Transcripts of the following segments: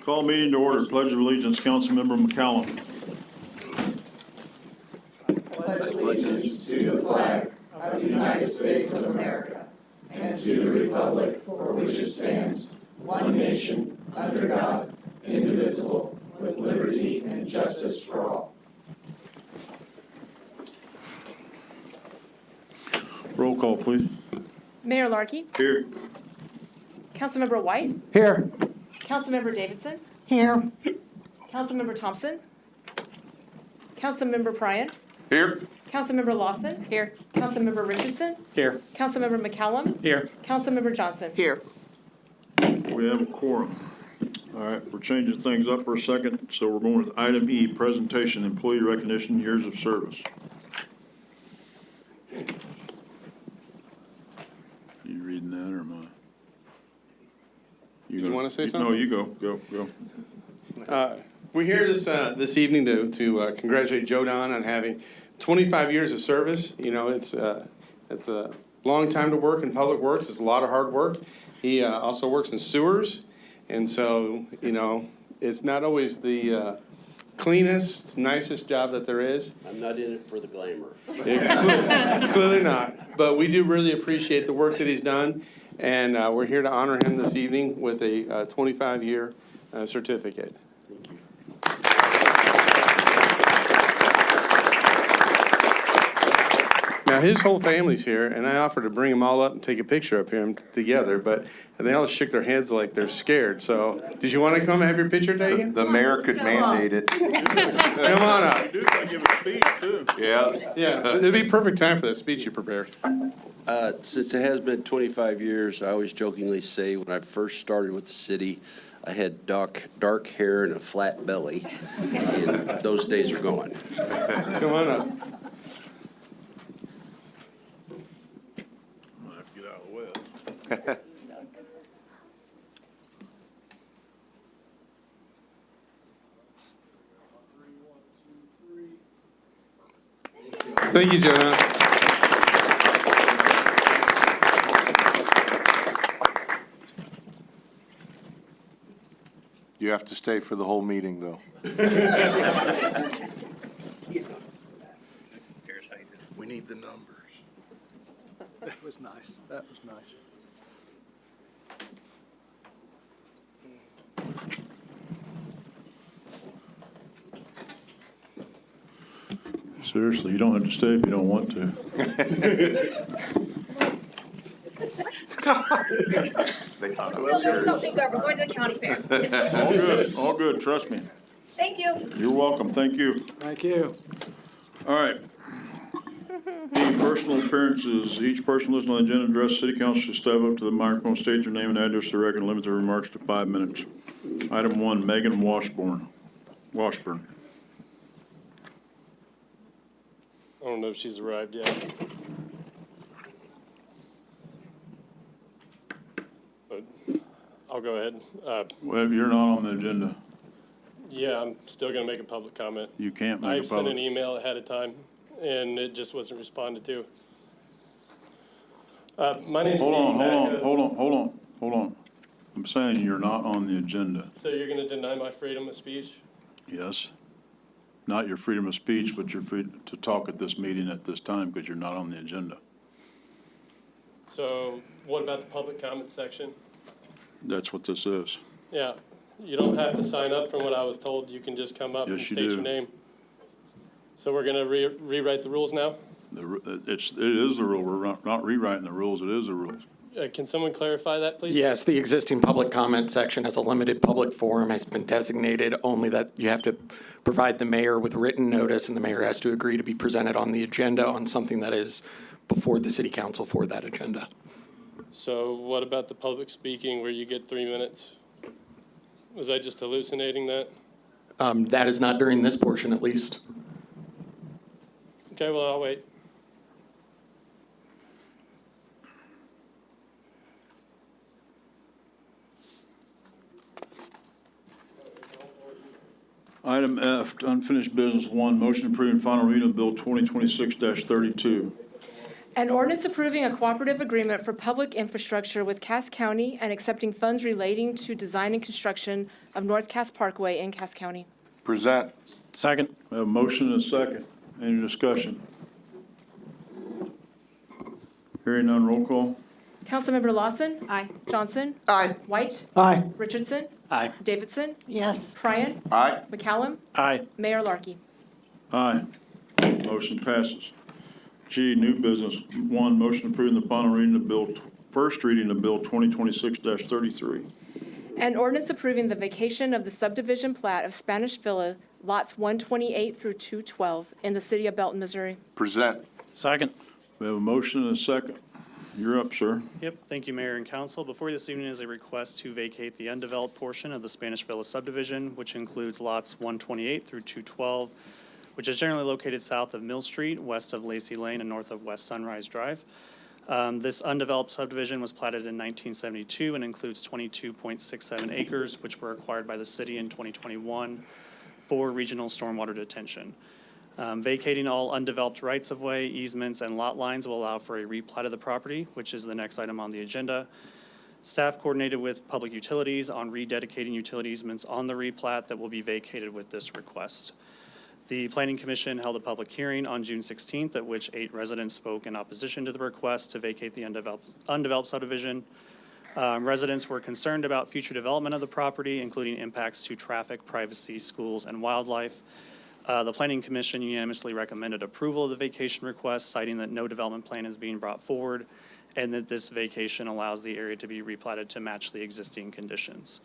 Call meeting to order. Pledge of Allegiance, Councilmember McCallum. Pledge allegiance to the flag of the United States of America and to the republic for which it stands, one nation, under God, indivisible, with liberty and justice for all. Roll call, please. Mayor Larkey, Here. Councilmember White, Here. Councilmember Davidson, Here. Councilmember Thompson, Councilmember Pryan, Here. Councilmember Lawson. Here. Councilmember Richardson, Here. Councilmember McCallum, Here. Councilmember Johnson. Here. We have a quorum. All right, we're changing things up for a second, so we're going with item E, presentation, employee recognition, years of service. You reading that or am I? You wanna say No, something? you go. We're here this evening to congratulate Joe Don on having 25 years of service. You know, it's a long time to work in public works. It's a lot of hard work. He also works in sewers, and so, you know, it's not always the cleanest, nicest job that there is. I'm not in it for the glamour. Clearly not. But we do really appreciate the work that he's done, and we're here to honor him this evening with a 25-year certificate. Thank you. Now, his whole family's here, and I offered to bring them all up and take a picture of him together, but they all shook their heads like they're scared. So, did you want to come have your picture taken? The mayor could mandate it. Come on up. Dude, I give a speech too. Yeah. Yeah, it'd be perfect time for that speech you prepared. Since it has been 25 years, I always jokingly say when I first started with the city, I had dark hair and a flat belly, and those days are gone. Come on up. I'm gonna have to get out of the way. Thank you, Jonah. You have to stay for the whole meeting, though. We need the numbers. That was nice. That was nice. Seriously, you don't have to stay if you don't want to. They thought I No, was serious. no, thank God, we're going to the county fair. All good, trust me. Thank you. You're welcome, thank you. Thank you. All right. Any personal appearances, each person listed on the agenda address, city council should step up to the microphone, state their name and address to the record, and limit their remarks to 5 minutes. Item 1, Megan Washburn. I don't know if she's arrived yet. But I'll go ahead. Well, you're not on the agenda. Yeah, I'm still gonna make a public comment. You can't make I've a sent an public. email ahead of time, and it just wasn't responded to. My name's Steve Macca. Hold on. I'm saying you're not on the agenda. So you're gonna deny my freedom of speech? Yes. Not your freedom of speech, but your free to talk at this meeting at this time because you're not on the agenda. So what about the public comment section? That's what this is. Yeah, you don't have to sign up from what I was told. You can just come up and Yes, you state do. your name. So we're gonna rewrite the rules now? It is the rule. We're not rewriting the rules. It is the rules. Can someone clarify that, please? Yes, the existing public comment section has a limited public forum, has been designated only that you have to provide the mayor with written notice, and the mayor has to agree to be presented on the agenda on something that is before the city council for that agenda. So what about the public speaking where you get 3 minutes? Was I just hallucinating that? That is not during this portion, at least. Okay, well, I'll wait. Item F, unfinished business 1, motion approving final reading of Bill 2026-32. An ordinance approving a cooperative agreement for public infrastructure with Cass County and accepting funds relating to design and construction of North Cass Parkway in Cass County. Present. Second. We have a motion and a second. Any discussion? Hearing none, roll call. Councilmember Lawson. Aye. Johnson. Aye. White. Aye. Richardson. Aye. Davidson. Yes. Pryan. Aye. McCallum. Aye. Mayor Larkey. Aye. Motion passes. G, new business. One, motion approving the final reading of bill, first reading of bill 2026-33. An ordinance approving the vacation of the subdivision plat of Spanish Villa, lots 128 through 212 in the city of Belton, Missouri. Present. Second. We have a motion and a second. You're up, sir. Yep, thank you, Mayor and Council. Before you this evening is a request to vacate the undeveloped portion of the Spanish Villa subdivision, which includes lots 128 through 212, which is generally located south of Mill Street, west of Lacey Lane, and north of West Sunrise Drive. This undeveloped subdivision was platted in 1972 and includes 22.67 acres, which were acquired by the city in 2021 for regional stormwater detention. Vacating all undeveloped rights-of-way, easements, and lot lines will allow for a replat of the property, which is the next item on the agenda. Staff coordinated with Public Utilities on rededicating utility easements on the replat that will be vacated with this request. The Planning Commission held a public hearing on June 16th, at which 8 residents spoke in opposition to the request to vacate the undeveloped subdivision. Residents were concerned about future development of the property, including impacts to traffic, privacy, schools, and wildlife. The Planning Commission unanimously recommended approval of the vacation request, citing that no development plan is being brought forward and that this vacation allows the area to be replatted to match the existing conditions.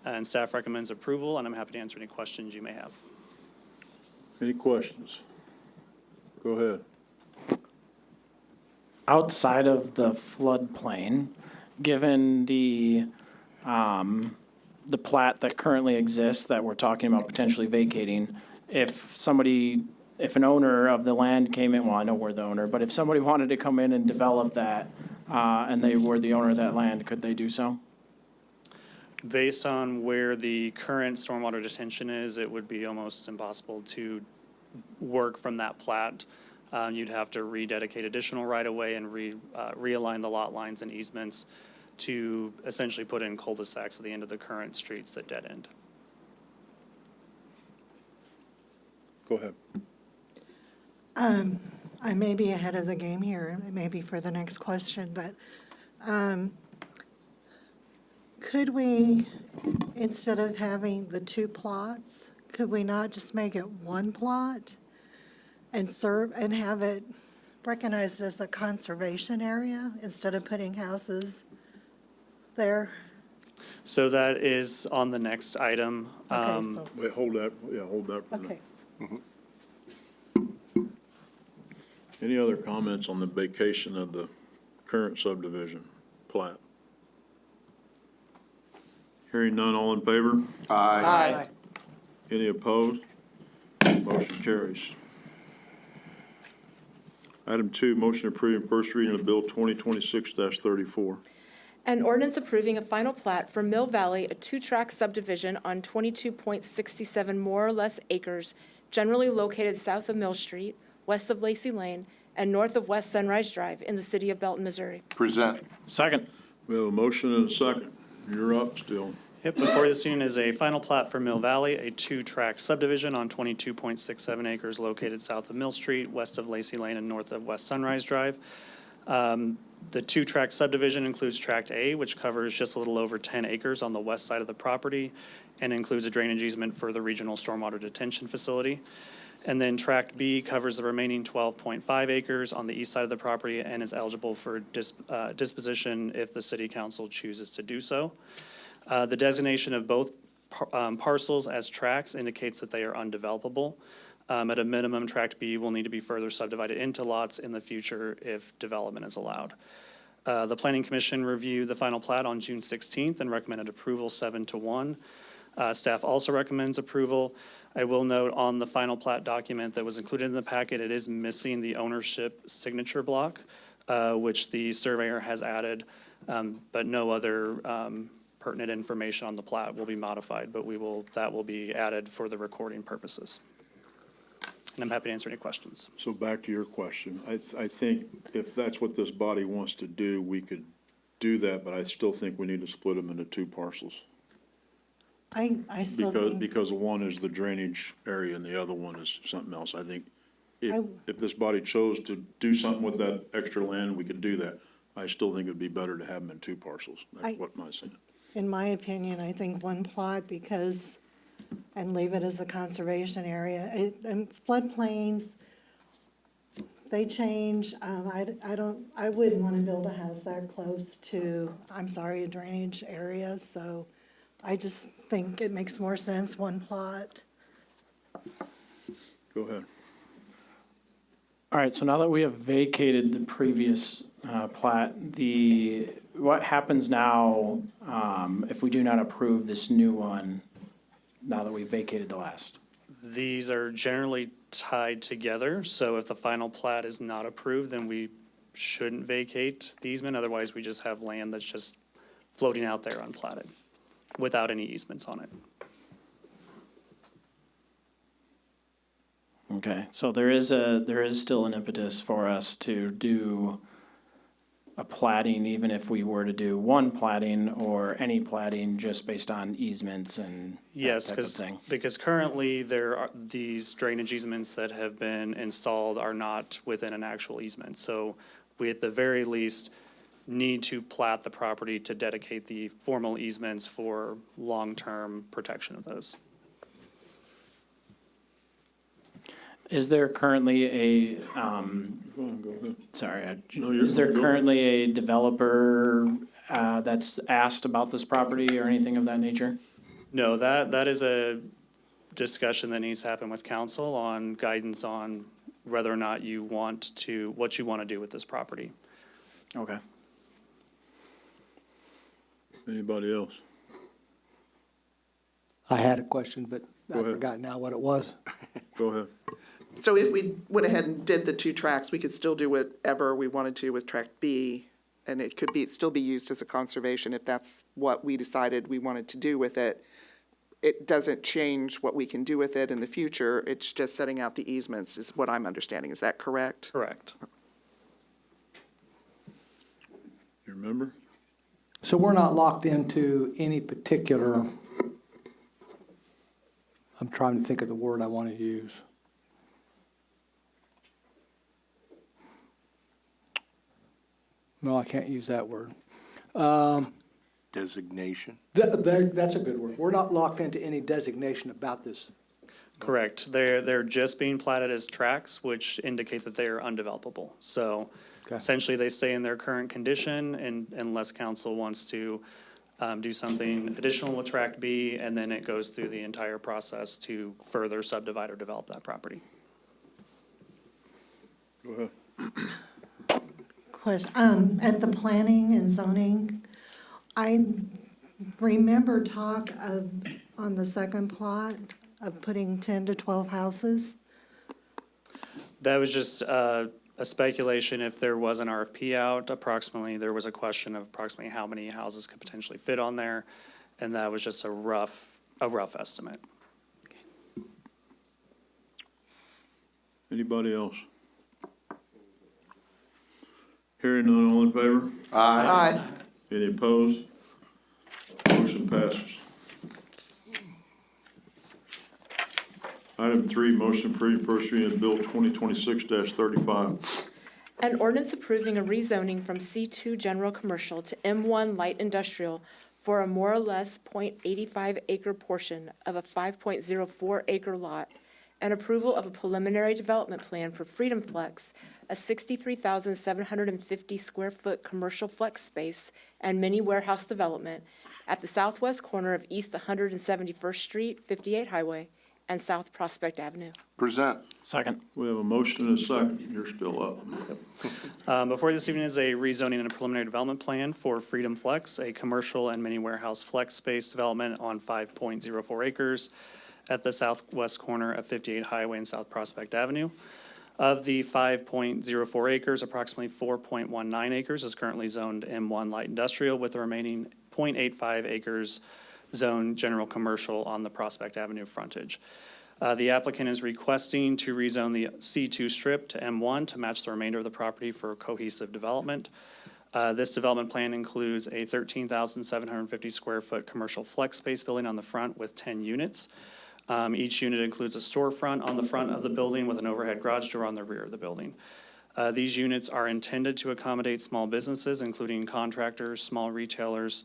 And staff recommends approval, and I'm happy to answer any questions you may have. Any questions? Go ahead. Outside of the floodplain, given the plat that currently exists that we're talking about potentially vacating, if an owner of the land came in, well, I know we're the owner, but if somebody wanted to come in and develop that, and they were the owner of that land, could they do so? Based on where the current stormwater detention is, it would be almost impossible to work from that plat. You'd have to rededicate additional right-of-way and realign the lot lines and easements to essentially put in cul-de-sacs at the end of the current streets that dead end. Go ahead. I may be ahead of the game here, maybe for the next question, but could we, instead of having the 2 plots, could we not just make it 1 plot and have it recognized as a conservation area instead of putting houses there? So that is on the next item. Okay, so, Wait, hold that for a minute. okay. Any other comments on the vacation of the current subdivision plat? Hearing none, all in favor? Aye. Any opposed? Motion carries. Item 2, motion approving first reading of bill 2026-34. An ordinance approving a final plat for Mill Valley, a 2-tract subdivision on 22.67 more or less acres, generally located south of Mill Street, west of Lacey Lane, and north of West Sunrise Drive in the city of Belton, Missouri. Present. Second. We have a motion and a second. You're up still. Yep, before this evening is a final plat for Mill Valley, a 2-tract subdivision on 22.67 acres located south of Mill Street, west of Lacey Lane, and north of West Sunrise Drive. The 2-tract subdivision includes Tract A, which covers just a little over 10 acres on the west side of the property and includes a drainage easement for the regional stormwater detention facility. And then Tract B covers the remaining 12.5 acres on the east side of the property and is eligible for disposition if the city council chooses to do so. The designation of both parcels as tracts indicates that they are undevelopable. At a minimum, Tract B will need to be further subdivided into lots in the future if development is allowed. The Planning Commission reviewed the final plat on June 16th and recommended approval 7-1. Staff also recommends approval. I will note on the final plat document that was included in the packet, it is missing the ownership signature block, which the surveyor has added, but no other pertinent information on the plat will be modified, but that will be added for the recording purposes. and I'm happy to answer any questions. So back to your question. I think if that's what this body wants to do, we could do that, but I still think we need to split them into two parcels. I still think, Because one is the drainage area and the other one is something else. I think I- if this body chose to do something with that extra land, we could do that. I still think it'd be better to have them in two parcels. I- That's what my saying. in my opinion, I think one plot because, and leave it as a conservation area. And floodplains, they change. I wouldn't want to build a house that close to, a drainage area. So I just think it makes more sense, one plot. Go ahead. All right, so now that we have vacated the previous plat, what happens now if we do not approve this new one, now that we've vacated the last? These are generally tied together, so if the final plat is not approved, then we shouldn't vacate the easement. Otherwise, we just have land that's just floating out there unplatted without any easements on it. Okay, so there is still an impetus for us to do a plating, even if we were to do one plating or any plating, just based on easements and that Yes, type of thing. because currently there are, these drainage easements that have been installed are not within an actual easement. So we at the very least need to plat the property to dedicate the formal easements for long-term protection of those. Is there currently a, Go ahead. sorry, No, you're- is there go- currently a developer that's asked about this property or anything of that nature? No, that is a discussion that needs to happen with council on guidance on whether or not you want to, what you want to do with this property. Okay. Anybody else? I had a question, but Go I ahead. forgot now what it was. Go ahead. So if we went ahead and did the two tracks, we could still do whatever we wanted to with track B, and it could still be used as a conservation if that's what we decided we wanted to do with it. It doesn't change what we can do with it in the future, it's just setting out the easements is what I'm understanding, is that correct? Correct. You remember? So we're not locked into any particular, I'm trying to think of the word I want to use. No, I can't use that word. Designation. That's a good word. We're not locked into any designation about this. Correct. They're just being platted as tracks, which indicate that they are undevelopable. So Okay. essentially, they stay in their current condition and unless council wants to do something additional with track B, and then it goes through the entire process to further subdivide or develop that property. Go ahead. Question, at the planning and zoning, I remember talk of, on the second plot, of putting 10 to 12 houses. That was just a speculation. If there was an RFP out, there was a question of approximately how many houses could potentially fit on there, and that was just a rough estimate. Anybody else? Hearing none, all in favor? Aye. Any opposed? Motion passes. Item 3, motion approving first reading of Bill 2026-35. An ordinance approving a rezoning from C2 General Commercial to M1 Light Industrial for a more or less .85 acre portion of a 5.04 acre lot, and approval of a preliminary development plan for Freedom Flex, a 63,750 square foot commercial flex space and mini warehouse development at the southwest corner of East 171st Street, 58 Highway, and South Prospect Avenue. Present. Second. We have a motion and a second. You're still up. Before this evening is a rezoning and a preliminary development plan for Freedom Flex, a commercial and mini warehouse flex space development on 5.04 acres at the southwest corner of 58 Highway and South Prospect Avenue. Of the 5.04 acres, approximately 4.19 acres is currently zoned M1 Light Industrial, with the remaining .85 acres zoned general commercial on the Prospect Avenue frontage. The applicant is requesting to rezone the C2 strip to M1 to match the remainder of the property for cohesive development. This development plan includes a 13,750 square foot commercial flex space building on the front with 10 units. Each unit includes a storefront on the front of the building with an overhead garage door on the rear of the building. These units are intended to accommodate small businesses, including contractors, small retailers,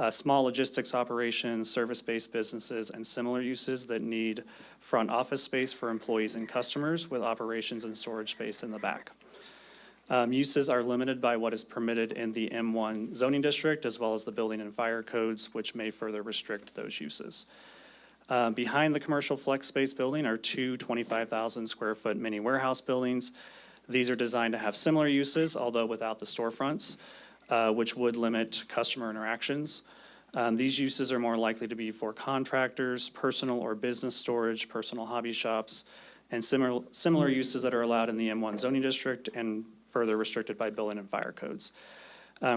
small logistics operations, service-based businesses, and similar uses that need front office space for employees and customers with operations and storage space in the back. Uses are limited by what is permitted in the M1 zoning district, as well as the building and fire codes, which may further restrict those uses. Behind the commercial flex space building are two 25,000 square foot mini warehouse buildings. These are designed to have similar uses, although without the storefronts, which would limit customer interactions. These uses are more likely to be for contractors, personal or business storage, personal hobby shops, and similar uses that are allowed in the M1 zoning district and further restricted by building and fire codes.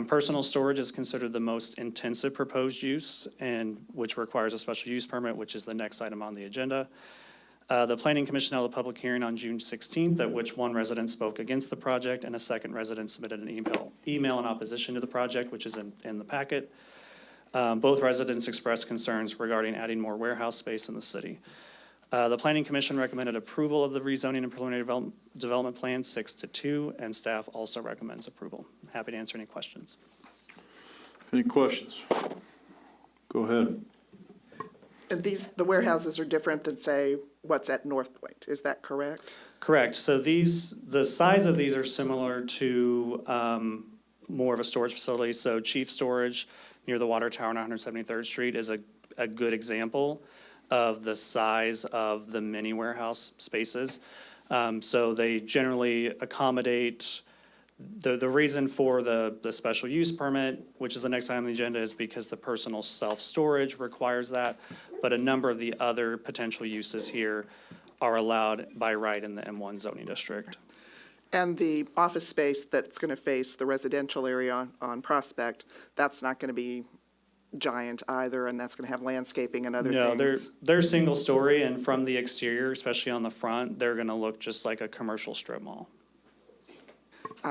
Personal storage is considered the most intensive proposed use, and which requires a special use permit, which is the next item on the agenda. The Planning Commission held a public hearing on June 16th, at which one resident spoke against the project and a second resident submitted an email in opposition to the project, which is in the packet. Both residents expressed concerns regarding adding more warehouse space in the city. The Planning Commission recommended approval of the rezoning and preliminary development plan 6-2, and staff also recommends approval. Happy to answer any questions. Any questions? Go ahead. And the warehouses are different than, say, what's at North Point, is that correct? Correct. So the size of these are similar to more of a storage facility. So Chief Storage near the water tower on 173rd Street is a good example of the size of the mini warehouse spaces. So they generally accommodate, the reason for the special use permit, which is the next item on the agenda, is because the personal self-storage requires that. But a number of the other potential uses here are allowed by right in the M1 zoning district. And the office space that's going to face the residential area on Prospect, that's not going to be giant either, and that's going to have landscaping and other No, things? they're single story, and from the exterior, especially on the front, they're gonna look just like a commercial strip mall.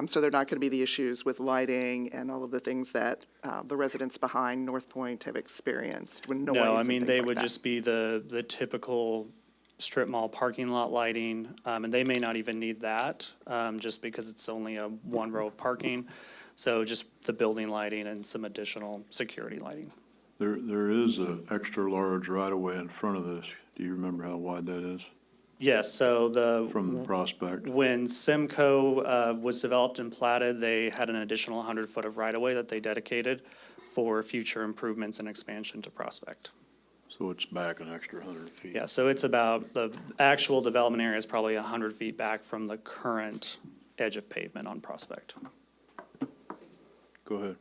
So they're not going to be the issues with lighting and all of the things that the residents behind North Point have experienced with noise No, I and mean, things they like would that? just be the typical strip mall parking lot lighting, and they may not even need that, just because it's only a one row of parking. So just the building lighting and some additional security lighting. There is an extra large right-of-way in front of this. Do you remember how wide that is Yes, so from the Prospect? when Simcoe was developed and platted, they had an additional 100-foot of right-of-way that they dedicated for future improvements and expansion to Prospect. So it's back an extra 100 feet? Yeah, so it's about, the actual development area is probably 100 feet back from the current edge of pavement on Prospect. Go ahead.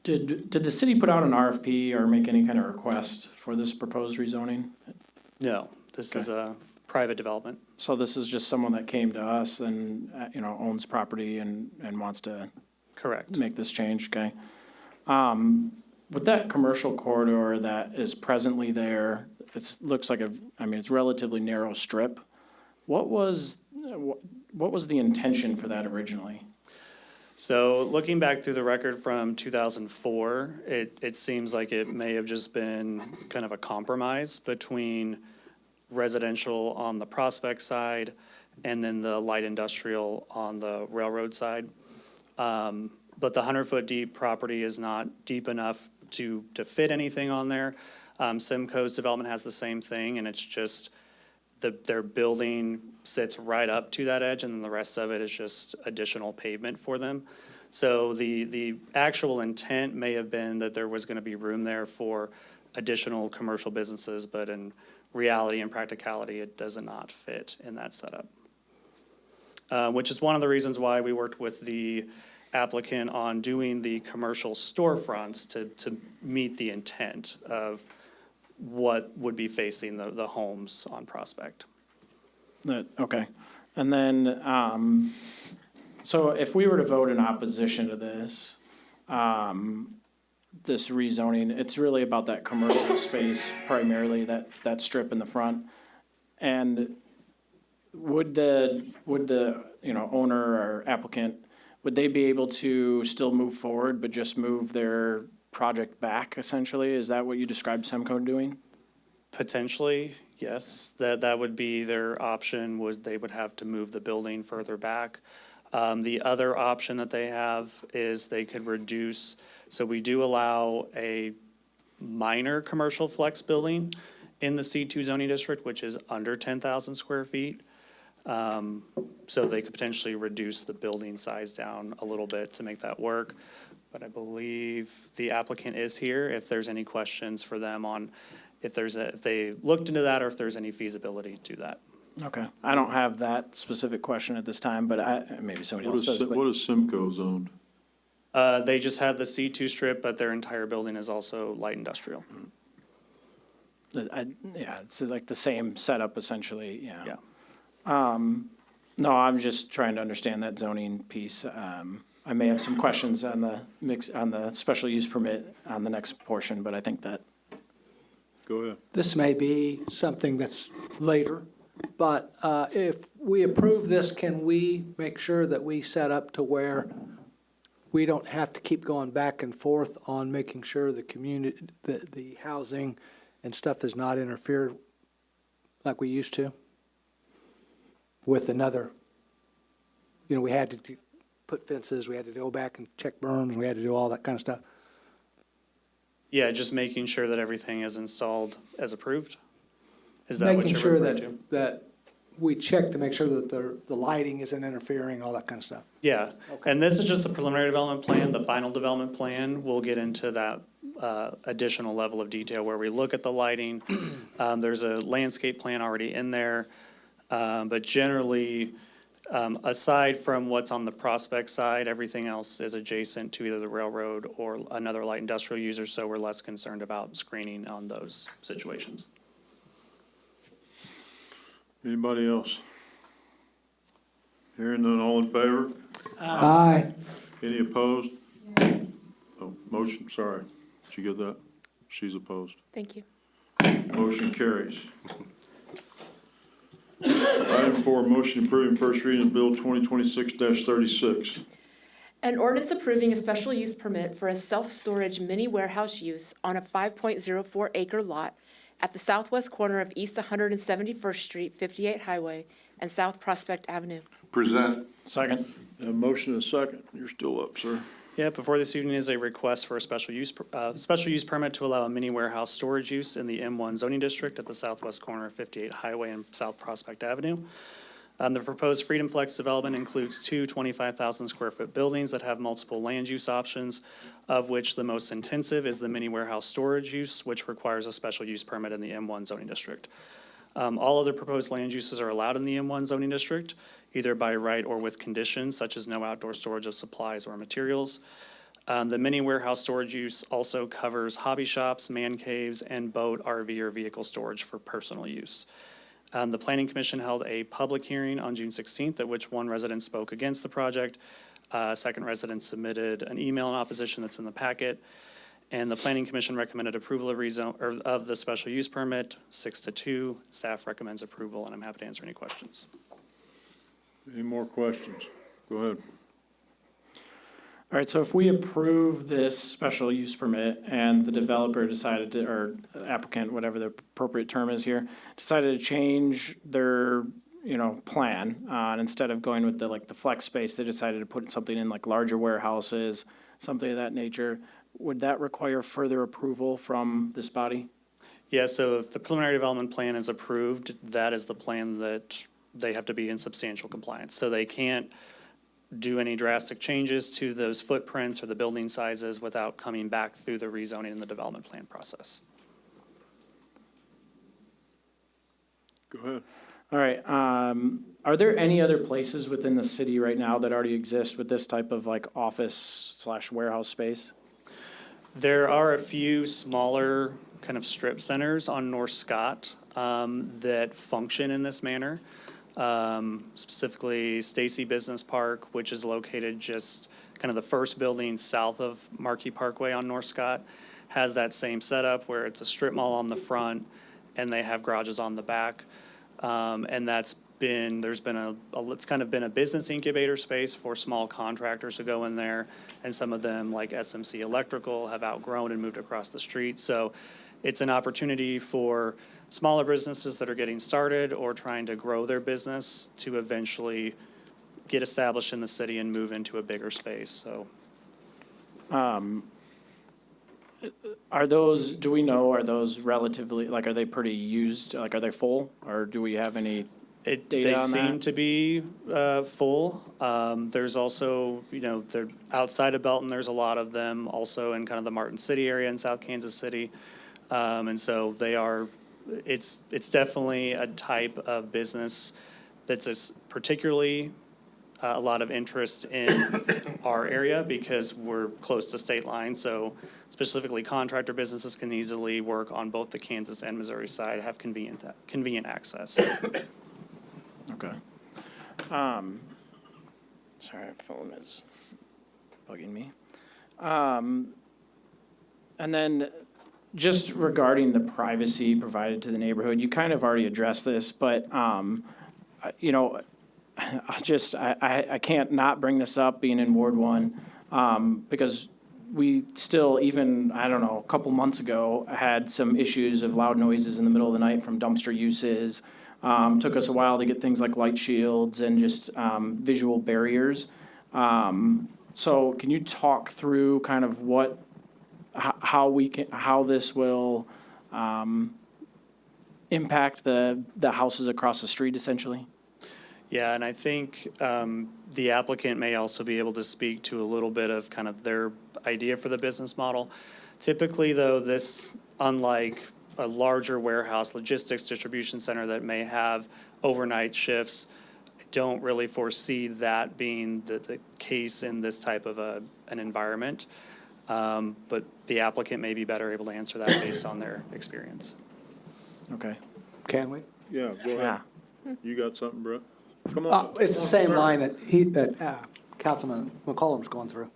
Did the city put out an RFP or make any kind of request for this proposed rezoning? No, this is a private development. So this is just someone that came to us and, owns property and wants to Correct. make this change, okay? With that commercial corridor that is presently there, looks like it's relatively narrow strip. What was the intention for that originally? So looking back through the record from 2004, it seems like it may have just been kind of a compromise between residential on the Prospect side and then the light industrial on the railroad side. But the 100-foot deep property is not deep enough to fit anything on there. Simcoe's development has the same thing, and it's just their building sits right up to that edge, and then the rest of it is just additional pavement for them. So the actual intent may have been that there was gonna be room there for additional commercial businesses, but in reality and practicality, it does not fit in that setup. Which is one of the reasons why we worked with the applicant on doing the commercial storefronts to meet the intent of what would be facing the homes on Prospect. Okay. And then, so if we were to vote in opposition to this, this rezoning, it's really about that commercial space primarily, that strip in the front. And would the, owner or applicant, would they be able to still move forward, but just move their project back essentially? Is that what you described Semco doing? Potentially, yes, that would be their option, was they would have to move the building further back. The other option that they have is they could reduce, so we do allow a minor commercial flex building in the C2 zoning district, which is under 10,000 square feet. So they could potentially reduce the building size down a little bit to make that work. But I believe the applicant is here if there's any questions for them on if they looked into that or if there's any feasibility to that. Okay, I don't have that specific question at this time, but maybe somebody else does. What is Simcoe zoned? They just have the C2 strip, but their entire building is also light industrial. Yeah, it's like the same setup essentially, yeah. Yeah. No, I'm just trying to understand that zoning piece. I may have some questions on the special use permit on the next portion, but I think that. Go ahead. This may be something that's later, but if we approve this, can we make sure that we set up to where we don't have to keep going back and forth on making sure the community, the housing and stuff is not interfered like we used to with another, we had to put fences, we had to go back and check berms, we had to do all that kind of stuff. Yeah, just making sure that everything is installed as approved? Is that what you're referring to? Making sure that we check to make sure that the lighting isn't interfering, all that kind of stuff. Yeah, and this is just the preliminary development plan. The final development plan, we'll get into that additional level of detail where we look at the lighting. There's a landscape plan already in there, but generally, aside from what's on the Prospect side, everything else is adjacent to either the railroad or another light industrial user, so we're less concerned about screening on those situations. Anybody else? Hearing none, all in favor? Aye. Any opposed? Oh, motion, sorry. Did you get that? She's opposed. Thank you. Motion carries. Item 4, motion approving first reading of Bill 2026-36. An ordinance approving a special use permit for a self-storage mini warehouse use on a 5.04 acre lot at the southwest corner of East 171st Street, 58 Highway, and South Prospect Avenue. Present. Second. A motion and a second. You're still up, sir. Yeah, before this evening is a request for a special use permit to allow a mini warehouse storage use in the M1 zoning district at the southwest corner of 58 Highway and South Prospect Avenue. The proposed Freedom Flex development includes two 25,000 square foot buildings that have multiple land use options, of which the most intensive is the mini warehouse storage use, which requires a special use permit in the M1 zoning district. All other proposed land uses are allowed in the M1 zoning district, either by right or with conditions such as no outdoor storage of supplies or materials. The mini warehouse storage use also covers hobby shops, man caves, and boat, RV, or vehicle storage for personal use. The Planning Commission held a public hearing on June 16th, at which one resident spoke against the project. Second resident submitted an email in opposition that's in the packet. And the Planning Commission recommended approval of the special use permit, 6-2. Staff recommends approval, and I'm happy to answer any questions. Any more questions? Go ahead. All right, so if we approve this special use permit and the developer decided to, or applicant, whatever the appropriate term is here, decided to change their, plan, and instead of going with the flex space, they decided to put something in like larger warehouses, something of that nature, would that require further approval from this body? Yeah, so if the preliminary development plan is approved, that is the plan that they have to be in substantial compliance. So they can't do any drastic changes to those footprints or the building sizes without coming back through the rezoning and the development plan process. Go ahead. All right, are there any other places within the city right now that already exist with this type of office/warehouse space? There are a few smaller kind of strip centers on North Scott that function in this manner. Specifically Stacy Business Park, which is located just kind of the first building south of Marquee Parkway on North Scott has that same setup where it's a strip mall on the front and they have garages on the back. And there's been it's kind of been a business incubator space for small contractors to go in there. And some of them, like SMC Electrical, have outgrown and moved across the street. So it's an opportunity for smaller businesses that are getting started or trying to grow their business to eventually get established in the city and move into a bigger space, so. Are those, do we know, are those relatively, like, are they pretty used? Like, are they full? Or do we have any data They on seem that? to be full. There's also, they're outside of Belton, there's a lot of them also in kind of the Martin City area in South Kansas City. And so it's definitely a type of business that's particularly a lot of interest in our area because we're close to state lines. So specifically contractor businesses can easily work on both the Kansas and Missouri side, have convenient access. Okay. Sorry, phone is bugging me. And then just regarding the privacy provided to the neighborhood, you kind of already addressed this, but, I can't not bring this up being in Ward 1, because we still, even, I don't know, a couple months ago, had some issues of loud noises in the middle of the night from dumpster uses. Took us a while to get things like light shields and just visual barriers. So can you talk through kind of how this will impact the houses across the street essentially? Yeah, and I think the applicant may also be able to speak to a little bit of kind of their idea for the business model. Typically, though, this, unlike a larger warehouse logistics distribution center that may have overnight shifts, I don't really foresee that being the case in this type of an environment. But the applicant may be better able to answer that based on their experience. Okay. Can we? Yeah, go ahead. You got something, Brett? Come on. It's the same line that Councilman McCollum's going through.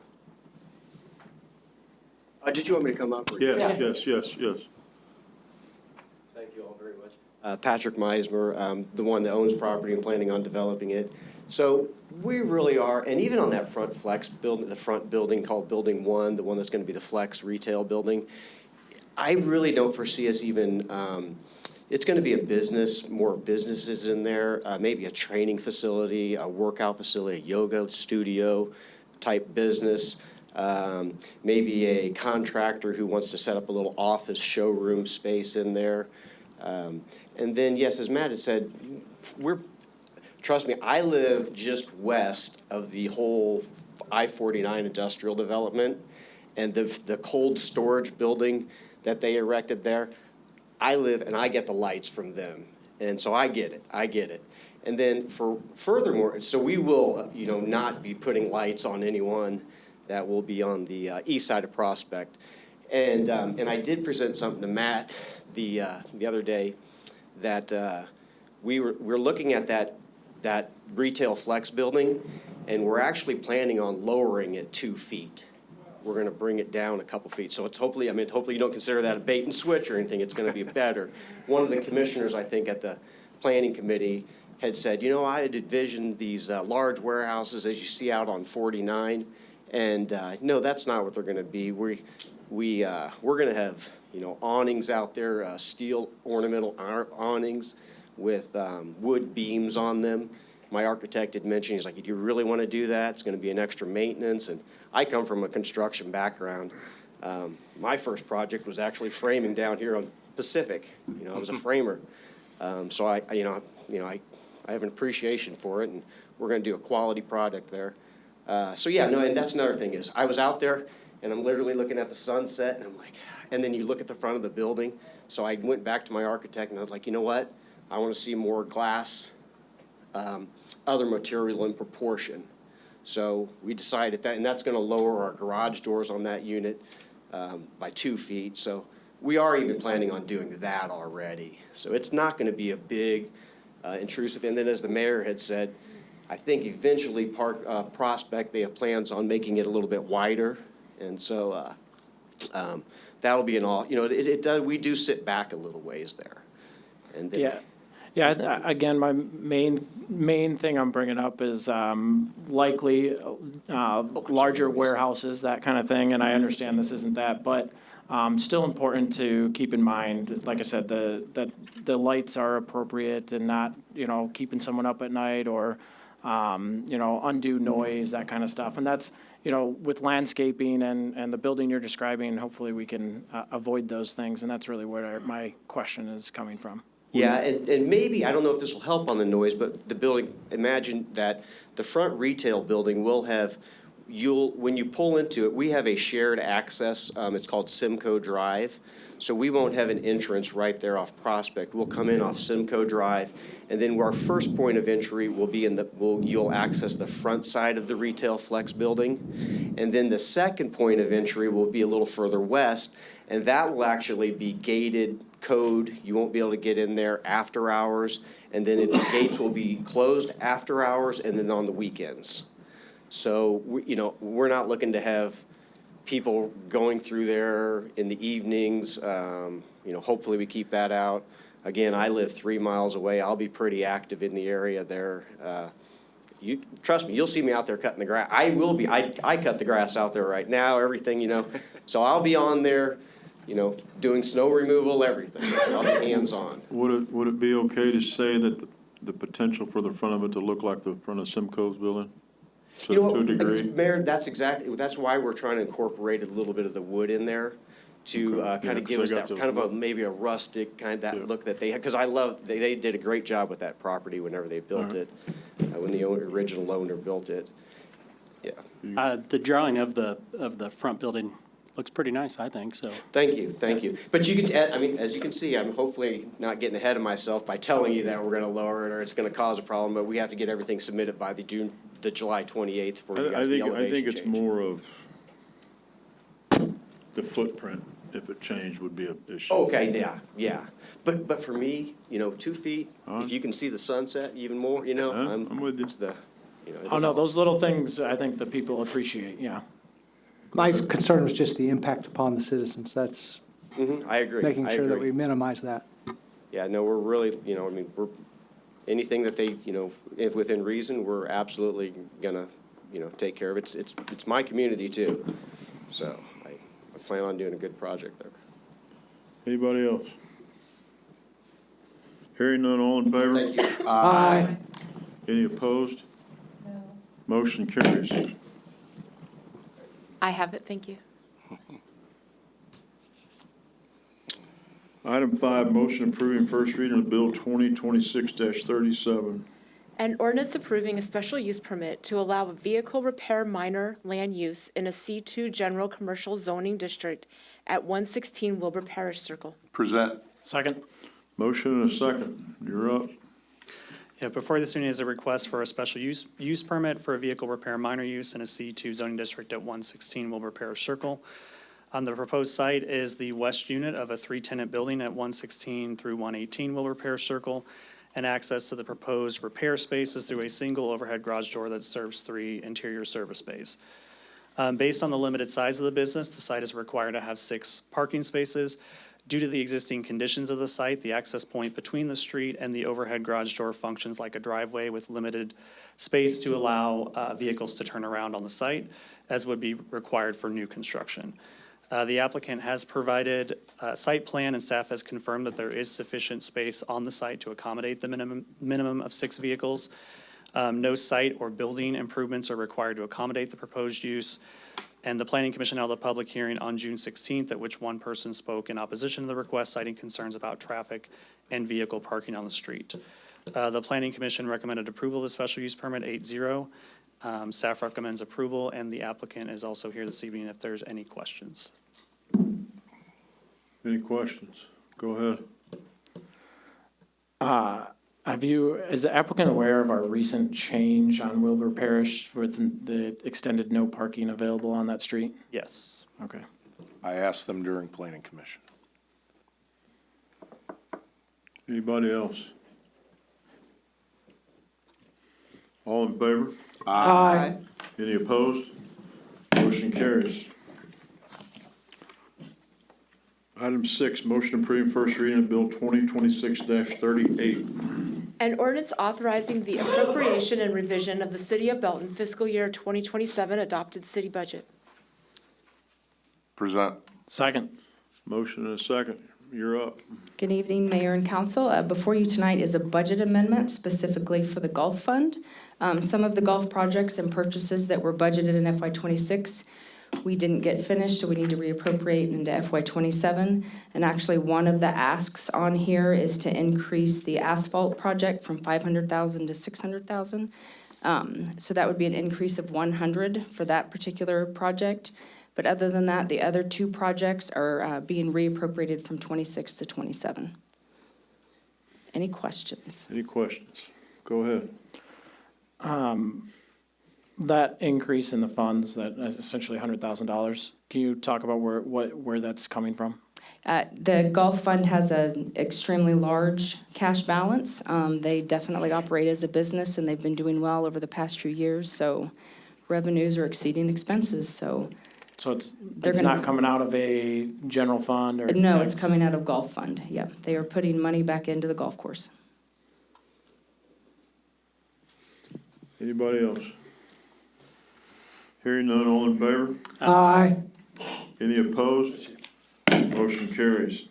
Did you want me to come up? Yes. Thank you all very much. Patrick Meismer, the one that owns property and planning on developing it. So we really are, and even on that front flex building, the front building called Building 1, the one that's going to be the flex retail building, I really don't foresee us even, it's going to be a business, more businesses in there, maybe a training facility, a workout facility, a yoga studio type business. Maybe a contractor who wants to set up a little office showroom space in there. And then, yes, as Matt has said, trust me, I live just west of the whole I-49 industrial development, and the cold storage building that they erected there, I live and I get the lights from them. And so I get it. And then furthermore, so we will, not be putting lights on anyone that will be on the east side of Prospect. And I did present something to Matt the other day that we're looking at that retail flex building, and we're actually planning on lowering it 2 feet. We're going to bring it down a couple feet. So it's hopefully you don't consider that a bait and switch or anything. It's going to be better. One of the commissioners, I think, at the planning committee had said, I had envisioned these large warehouses as you see out on 49. And no, that's not what they're going to be. We're going to have awnings out there, steel ornamental awnings with wood beams on them. My architect had mentioned, he's like, do you really want to do that? It's going to be an extra maintenance. And I come from a construction background. My first project was actually framing down here on Pacific. I was a framer. So I have an appreciation for it, and we're going to do a quality product there. And that's another thing is I was out there and I'm literally looking at the sunset and I'm like, and then you look at the front of the building. So I went back to my architect and I was like, you know what? I want to see more glass, other material in proportion. So we decided that, and that's going to lower our garage doors on that unit by 2 feet. So we are even planning on doing that already. So it's not going to be a big intrusive. And then as the mayor had said, I think eventually Prospect, they have plans on making it a little bit wider. And so that'll be it does, we do sit back a little ways there. And then, Yeah. Yeah, again, my main thing I'm bringing up is likely larger warehouses, that kind of thing, and I understand this isn't that, but still important to keep in mind, like I said, that the lights are appropriate and not, keeping someone up at night or, undue noise, that kind of stuff. And that's, with landscaping and the building you're describing, hopefully we can avoid those things, and that's really where my question is coming from. yeah, and maybe, I don't know if this will help on the noise, but the building, imagine that the front retail building will have, when you pull into it, we have a shared access, it's called Simcoe Drive. So we won't have an entrance right there off Prospect. We'll come in off Simcoe Drive, and then our first point of entry will be you'll access the front side of the Retail Flex building. And then the second point of entry will be a little further west, and that will actually be gated code. You won't be able to get in there after hours, and then the gates will be closed after hours and then on the weekends. So, we're not looking to have people going through there in the evenings. Hopefully we keep that out. Again, I live 3 miles away. I'll be pretty active in the area there. Trust me, you'll see me out there cutting the grass. I will be. I cut the grass out there right now, everything, So I'll be on there, doing snow removal, everything. I'll be hands-on. Would it be okay to say that the potential for the front of it to look like the front of Simcoe's building? So to a degree? Mayor, that's why we're trying to incorporate a little bit of the wood in there to kind of give us that kind of maybe a rustic kind of that look that they had. Because they did a great job with that property whenever they built it, when the original owner built it. Yeah. The drawing of the front building looks pretty nice, I think, so. Thank you. But you can, as you can see, I'm hopefully not getting ahead of myself by telling you that we're going to lower it or it's going to cause a problem, but we have to get everything submitted by the July 28th for you guys, the elevation I think it's change. more of the footprint, if it changed, would be an issue. Okay, yeah. But for me, 2 feet, if you can see the sunset even more, I'm with you. it's the, Oh, no, those little things, I think the people appreciate, yeah. My concern was just the impact upon the citizens. That's I agree. making I sure that agree. we minimize that. Yeah, no, we're really, we're, anything that they, if within reason, we're absolutely gonna, take care of. It's my community too. So I plan on doing a good project there. Anybody else? Hearing none, all in favor? Thank you. Aye. Any opposed? No. Motion carries. I have it, thank you. Item 5, motion approving first reading of Bill 2026-37. An ordinance approving a special use permit to allow a vehicle repair minor land use in a C2 General Commercial Zoning District at 116 Wilbur Parish Circle. Present. Second. Motion and a second. You're up. Yeah, before this evening is a request for a special use permit for a vehicle repair minor use in a C2 zoning district at 116 Wilbur Parish Circle. The proposed site is the west unit of a 3-tenant building at 116 through 118 Wilbur Parish Circle, and access to the proposed repair space is through a single overhead garage door that serves 3 interior service bays. Based on the limited size of the business, the site is required to have 6 parking spaces. Due to the existing conditions of the site, the access point between the street and the overhead garage door functions like a driveway with limited space to allow vehicles to turn around on the site, as would be required for new construction. The applicant has provided a site plan, and staff has confirmed that there is sufficient space on the site to accommodate the minimum of 6 vehicles. No site or building improvements are required to accommodate the proposed use. And the Planning Commission held a public hearing on June 16th, at which one person spoke in opposition to the request, citing concerns about traffic and vehicle parking on the street. The Planning Commission recommended approval of the special use permit 8-0. Staff recommends approval, and the applicant is also here this evening if there's any questions. Any questions? Go ahead. Is the applicant aware of our recent change on Wilbur Parish with the extended no parking available on that street? Yes. Okay. I asked them during planning commission. Anybody else? All all in favor? Aye. Any opposed? Motion carries. Item 6, motion approving first reading of Bill 2026-38. An ordinance authorizing the appropriation and revision of the City of Belton fiscal year 2027 adopted city budget. Present. Second. Motion and a second. You're up. Good evening, Mayor and Council. Before you tonight is a budget amendment specifically for the Golf Fund. Some of the golf projects and purchases that were budgeted in FY '26, we didn't get finished, so we need to reappropriate into FY '27. And actually, one of the asks on here is to increase the asphalt project from $500,000 to $600,000. So that would be an increase of 100 for that particular project. But other than that, the other two projects are being reappropriated from '26 to '27. Any questions? Any questions? Go ahead. That increase in the funds, that is essentially $100,000, can you talk about where that's coming from? The Golf Fund has an extremely large cash balance. They definitely operate as a business, and they've been doing well over the past few years, so revenues are exceeding expenses, so. So it's gonna- not coming out of a general fund or? No, it's coming out of Golf Fund, yeah. They are putting money back into the golf course. Anybody else? Hearing none, all in favor? Aye. Any opposed? Motion carries.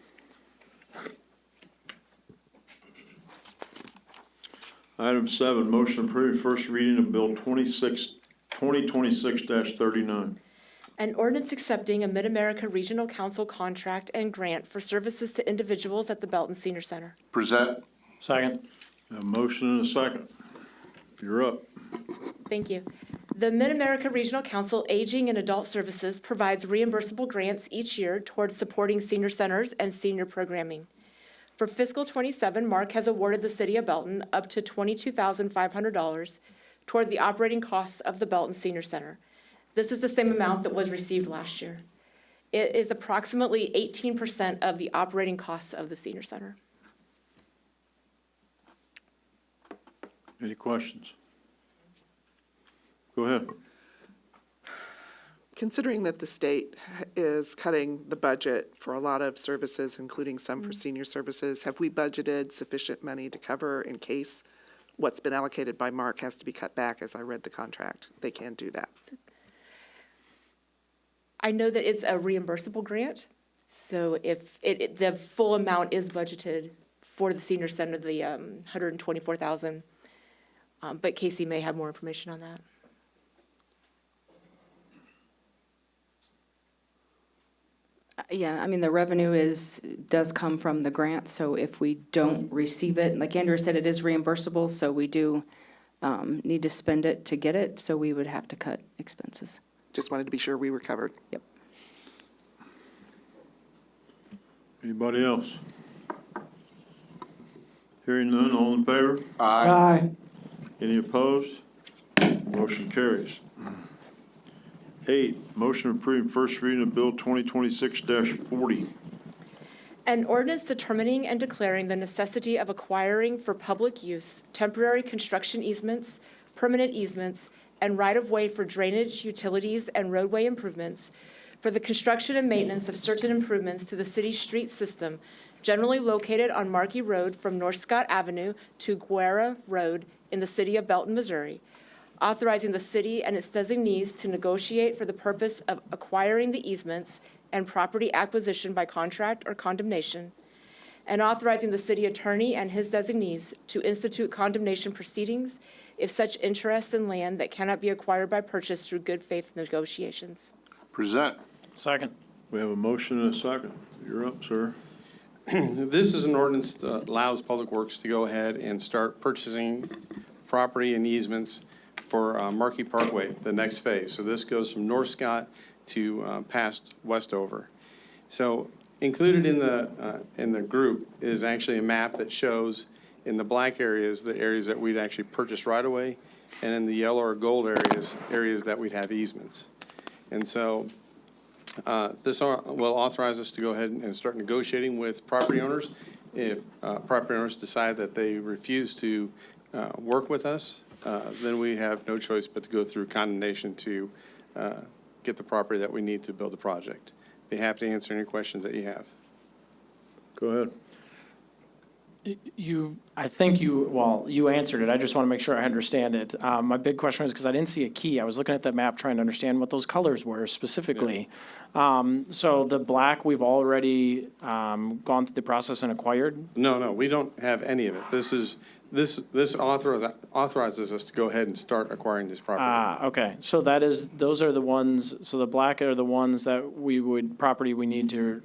Item 7, motion approving first reading of Bill 2026-39. An ordinance accepting a Mid-America Regional Council contract and grant for services to individuals at the Belton Senior Center. Present. Second. A motion and a second. You're up. Thank you. The Mid-America Regional Council Aging and Adult Services provides reimbursable grants each year towards supporting senior centers and senior programming. For fiscal '27, Mark has awarded the City of Belton up to $22,500 toward the operating costs of the Belton Senior Center. This is the same amount that was received last year. It is approximately 18% of the operating costs of the senior center. Any questions? Go ahead. Considering that the state is cutting the budget for a lot of services, including some for senior services, have we budgeted sufficient money to cover in case what's been allocated by Mark has to be cut back? As I read the contract, they can do that. I know that it's a reimbursable grant, so if the full amount is budgeted for the senior center, the $124,000, but Casey may have more information on that. Yeah, I mean, the revenue does come from the grant, so if we don't receive it, like Andrew said, it is reimbursable, so we do need to spend it to get it, so we would have to cut expenses. Just wanted to be sure we were covered. Yep. Anybody else? Hearing none, all in favor? Aye. Any opposed? Motion carries. 8, motion approving first reading of Bill 2026-40. An ordinance determining and declaring the necessity of acquiring for public use temporary construction easements, permanent easements, and right-of-way for drainage, utilities, and roadway improvements for the construction and maintenance of certain improvements to the city's street system generally located on Markey Road from North Scott Avenue to Guerra Road in the city of Belton, Missouri, authorizing the city and its designees to negotiate for the purpose of acquiring the easements and property acquisition by contract or condemnation, and authorizing the city attorney and his designees to institute condemnation proceedings if such interest in land that cannot be acquired by purchase through good faith negotiations. Present. Second. We have a motion and a second. You're up, sir. This is an ordinance that allows Public Works to go ahead and start purchasing property and easements for Markey Parkway, the next phase. So this goes from North Scott to past Westover. So included in the group is actually a map that shows in the black areas, the areas that we'd actually purchase right away, and in the yellow or gold areas that we'd have easements. And so this will authorize us to go ahead and start negotiating with property owners. If property owners decide that they refuse to work with us then we have no choice but to go through condemnation to get the property that we need to build the project. Be happy to answer any questions that you have. Go ahead. You answered it. I just want to make sure I understand it. My big question was because I didn't see a key. I was looking at the map trying to understand what those colors were specifically. So the black, we've already gone through the process and acquired? No, we don't have any of it. This authorizes us to go ahead and start acquiring this property. Okay. So those are the ones, so the black are the ones that property we need to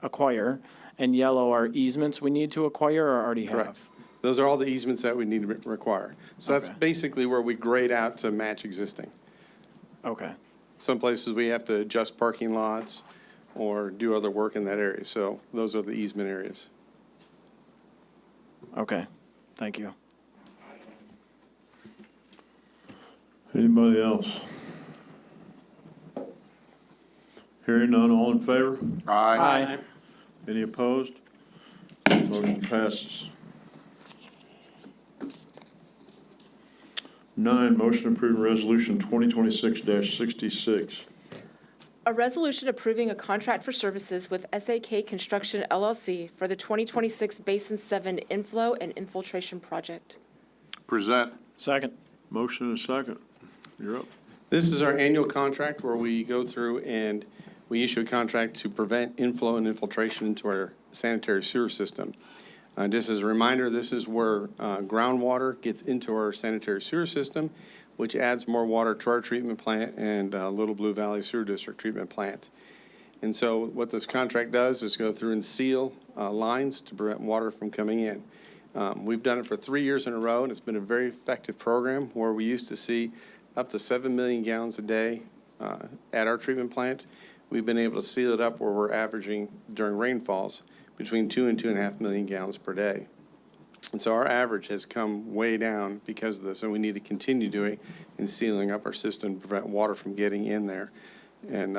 acquire, and yellow are easements we need to acquire or already have? Correct. Those are all the easements that we need to require. So that's Okay. basically where we grade out to match existing. Okay. Some places we have to adjust parking lots or do other work in that area. So those are the easement areas. Okay. Thank you. Anybody else? Hearing none, all in favor? Aye. Any opposed? Motion passes. 9, motion approving resolution 2026-66. A resolution approving a contract for services with SAK Construction LLC for the 2026 Basin 7 Inflow and Infiltration Project. Present. Second. Motion and a second. You're up. This is our annual contract where we go through and we issue a contract to prevent inflow and infiltration into our sanitary sewer system. Just as a reminder, this is where groundwater gets into our sanitary sewer system, which adds more water to our treatment plant and Little Blue Valley Sewer District treatment plant. And so what this contract does is go through and seal lines to prevent water from coming in. We've done it for 3 years in a row, and it's been a very effective program where we used to see up to 7 million gallons a day at our treatment plant. We've been able to seal it up where we're averaging during rainfalls between 2 and 2.5 million gallons per day. And so our average has come way down because of this, and we need to continue doing and sealing up our system to prevent water from getting in there. And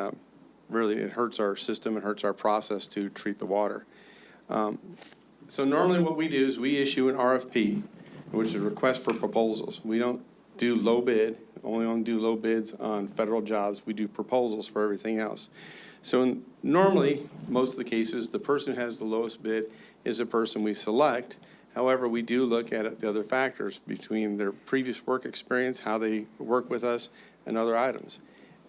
really, it hurts our system, it hurts our process to treat the water. So normally what we do is we issue an RFP, which is a request for proposals. We don't do low bid, only do low bids on federal jobs. We do proposals for everything else. So normally, most of the cases, the person who has the lowest bid is the person we select. However, we do look at the other factors between their previous work experience, how they work with us, and other items.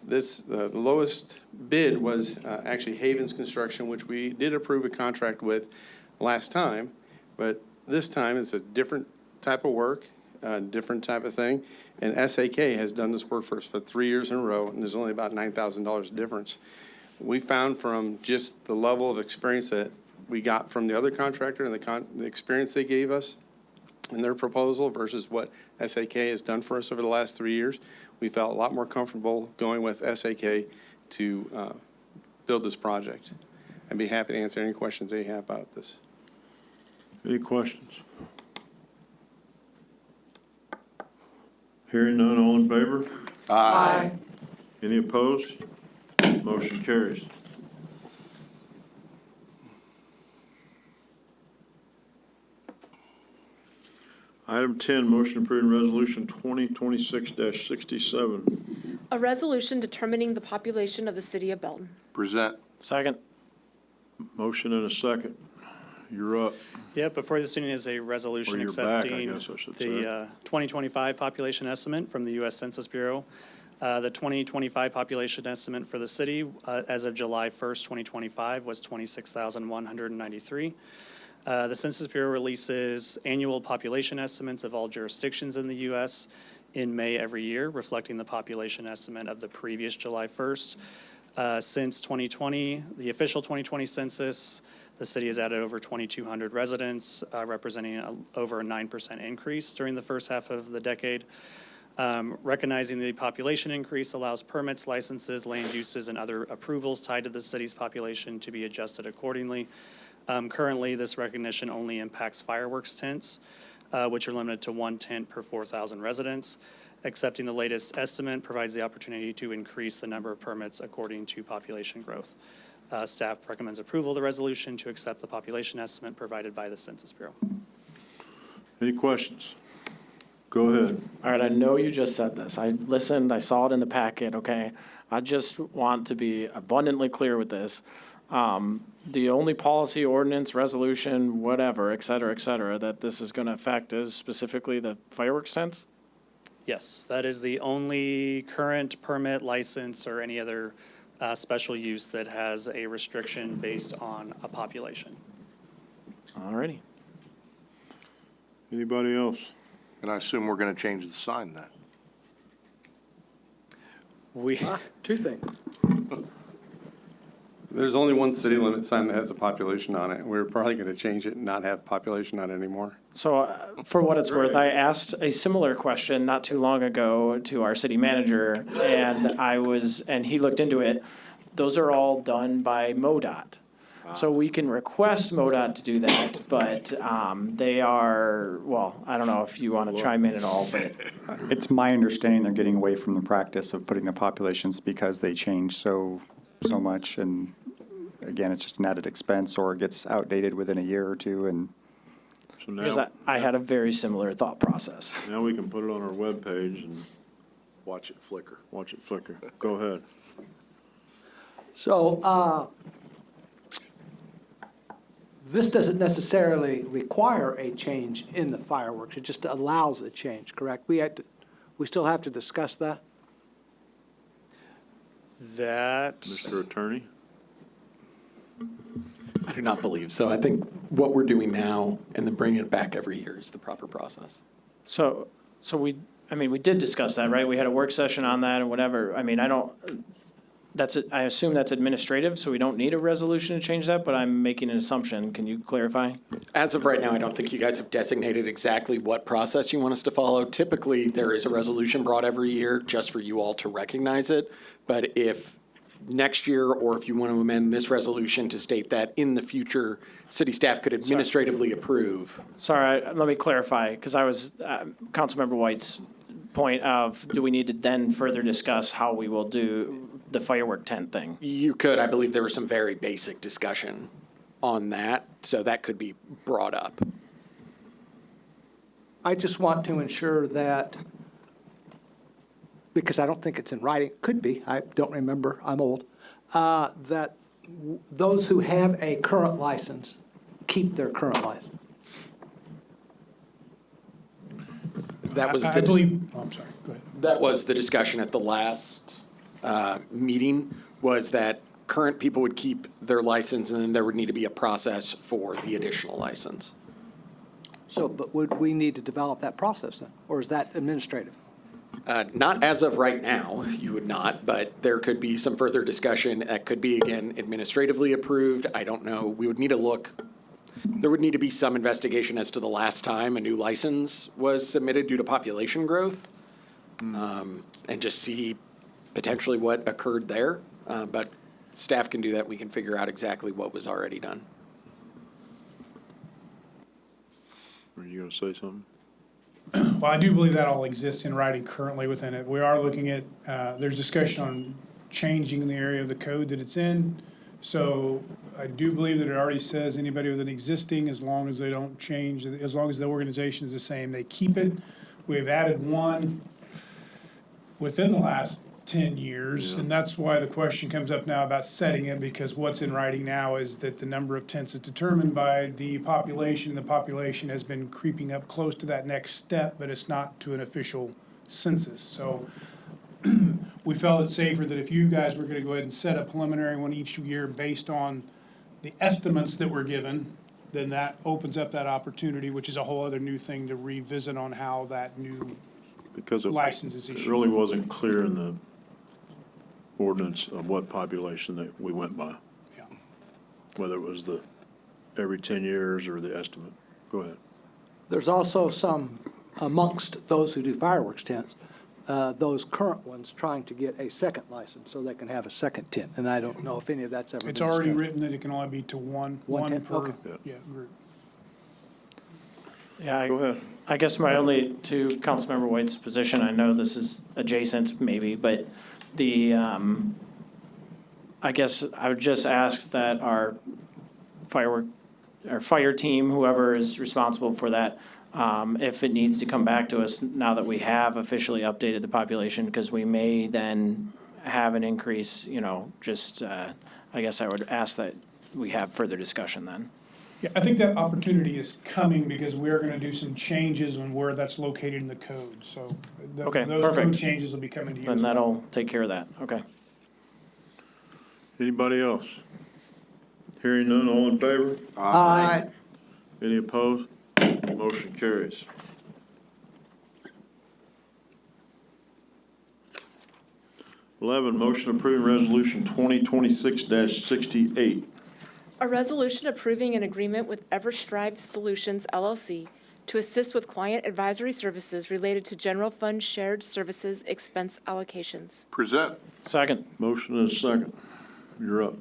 The lowest bid was actually Havens Construction, which we did approve a contract with last time, but this time it's a different type of work, different type of thing. And SAK has done this work for us for 3 years in a row, and there's only about $9,000 difference. We found from just the level of experience that we got from the other contractor and the experience they gave us in their proposal versus what SAK has done for us over the last 3 years, we felt a lot more comfortable going with SAK to build this project. I'd be happy to answer any questions they have about this. Any questions? Hearing none, all in favor? Aye. Any opposed? Motion carries. Item 10, motion approving resolution 2026-67. A resolution determining the population of the city of Belton. Present. Second. Motion and a second. You're up. Yeah, before this evening is a resolution Or you're back, I accepting guess I should say. the 2025 population estimate from the U.S. Census Bureau. The 2025 population estimate for the city as of July 1st, 2025 was 26,193. The Census Bureau releases annual population estimates of all jurisdictions in the U.S. in May every year, reflecting the population estimate of the previous July 1st. Since 2020, the official 2020 census, the city has added over 2,200 residents, representing over a 9% increase during the first half of the decade. Recognizing the population increase allows permits, licenses, land uses, and other approvals tied to the city's population to be adjusted accordingly. Currently, this recognition only impacts fireworks tents, which are limited to 1 tent per 4,000 residents. Accepting the latest estimate provides the opportunity to increase the number of permits according to population growth. Staff recommends approval of the resolution to accept the population estimate provided by the Census Bureau. Any questions? Go ahead. All right, I know you just said this. I listened, I saw it in the packet, okay? I just want to be abundantly clear with this. The only policy, ordinance, resolution, whatever, et cetera, that this is gonna affect is specifically the fireworks tents? Yes, that is the only current permit, license, or any other special use that has a restriction based on a population. Alrighty. Anybody else? And I assume we're going to change the sign then? Two things. There's only one city limit sign that has a population on it. We're probably going to change it and not have population on it anymore. So for what it's worth, I asked a similar question not too long ago to our city manager, and he looked into it. Those are all done by MoDOT. So we can request MoDOT to do that, but they are, well, I don't know if you want to chime in at all, but. It's my understanding they're getting away from the practice of putting the populations because they change so much. And again, it's just an added expense or it gets outdated within a year or two. And So Because now, I had a very similar thought process. now we can put it on our webpage and Watch it flicker. watch it flicker. Go ahead. So, this doesn't necessarily require a change in the fireworks, it just allows a change, correct? We still have to discuss that? That, Mr. Attorney? I do not believe so. I think what we're doing now and then bringing it back every year is the proper process. So we did discuss that, right? We had a work session on that and whatever. I mean, I assume that's administrative, so we don't need a resolution to change that, but I'm making an assumption. Can you clarify? As of right now, I don't think you guys have designated exactly what process you want us to follow. Typically, there is a resolution brought every year just for you all to recognize it. But if next year, or if you want to amend this resolution to state that in the future, city staff could administratively approve. Sorry, let me clarify, because I was, Councilmember White's point of, do we need to then further discuss how we will do the firework tent thing? You could. I believe there was some very basic discussion on that, so that could be brought up. I just want to ensure that, because I don't think it's in writing, could be, I don't remember, I'm old, that those who have a current license keep their current license. That was I believe, oh, I'm sorry, go ahead. That was the discussion at the last meeting, was that current people would keep their license, and then there would need to be a process for the additional license. So, but would we need to develop that process then, or is that administrative? Not as of right now, you would not, but there could be some further discussion. That could be, again, administratively approved. I don't know. We would need to look. There would need to be some investigation as to the last time a new license was submitted due to population growth, and just see potentially what occurred there. But staff can do that. We can figure out exactly what was already done. Are you going to say something? Well, I do believe that all exists in writing currently within it. We are looking at, there's discussion on changing the area of the code that it's in. So I do believe that it already says anybody with an existing, as long as they don't change, as long as the organization is the same, they keep it. We've added one within the last 10 years, and that's why the question comes up now about setting it, because what's in writing now is that the number of tents is determined by the population. The population has been creeping up close to that next step, but it's not to an official census. So we felt it safer that if you guys were gonna go ahead and set a preliminary one each year based on the estimates that were given, then that opens up that opportunity, which is a whole other new thing to revisit on how that new Because it license is it issued. really wasn't clear in the ordinance of what population that we went by. Yeah. Whether it was the every 10 years or the estimate. Go ahead. There's also some, amongst those who do fireworks tents, those current ones trying to get a second license so they can have a second tent. And I don't know if any of that's ever been It's already discussed. written that it can only be to one tent? per, Okay. yeah, group. Yeah, Go ahead. I guess my only, to Councilmember White's position, I know this is adjacent maybe, but the, I guess I would just ask that our fire team, whoever is responsible for that, if it needs to come back to us now that we have officially updated the population, because we may then have an increase, I guess I would ask that we have further discussion then. Yeah, I think that opportunity is coming because we're gonna do some changes on where that's located in the code, so Okay, those code perfect. changes will be coming to you Then as well. that'll take care of that, okay. Anybody else? Hearing none, all in favor? Aye. Any opposed? Motion carries. Motion approving resolution 2026-68. A resolution approving an agreement with EverStrive Solutions LLC to assist with client advisory services related to general fund shared services expense allocations. Present. Second. Motion and a second. You're up.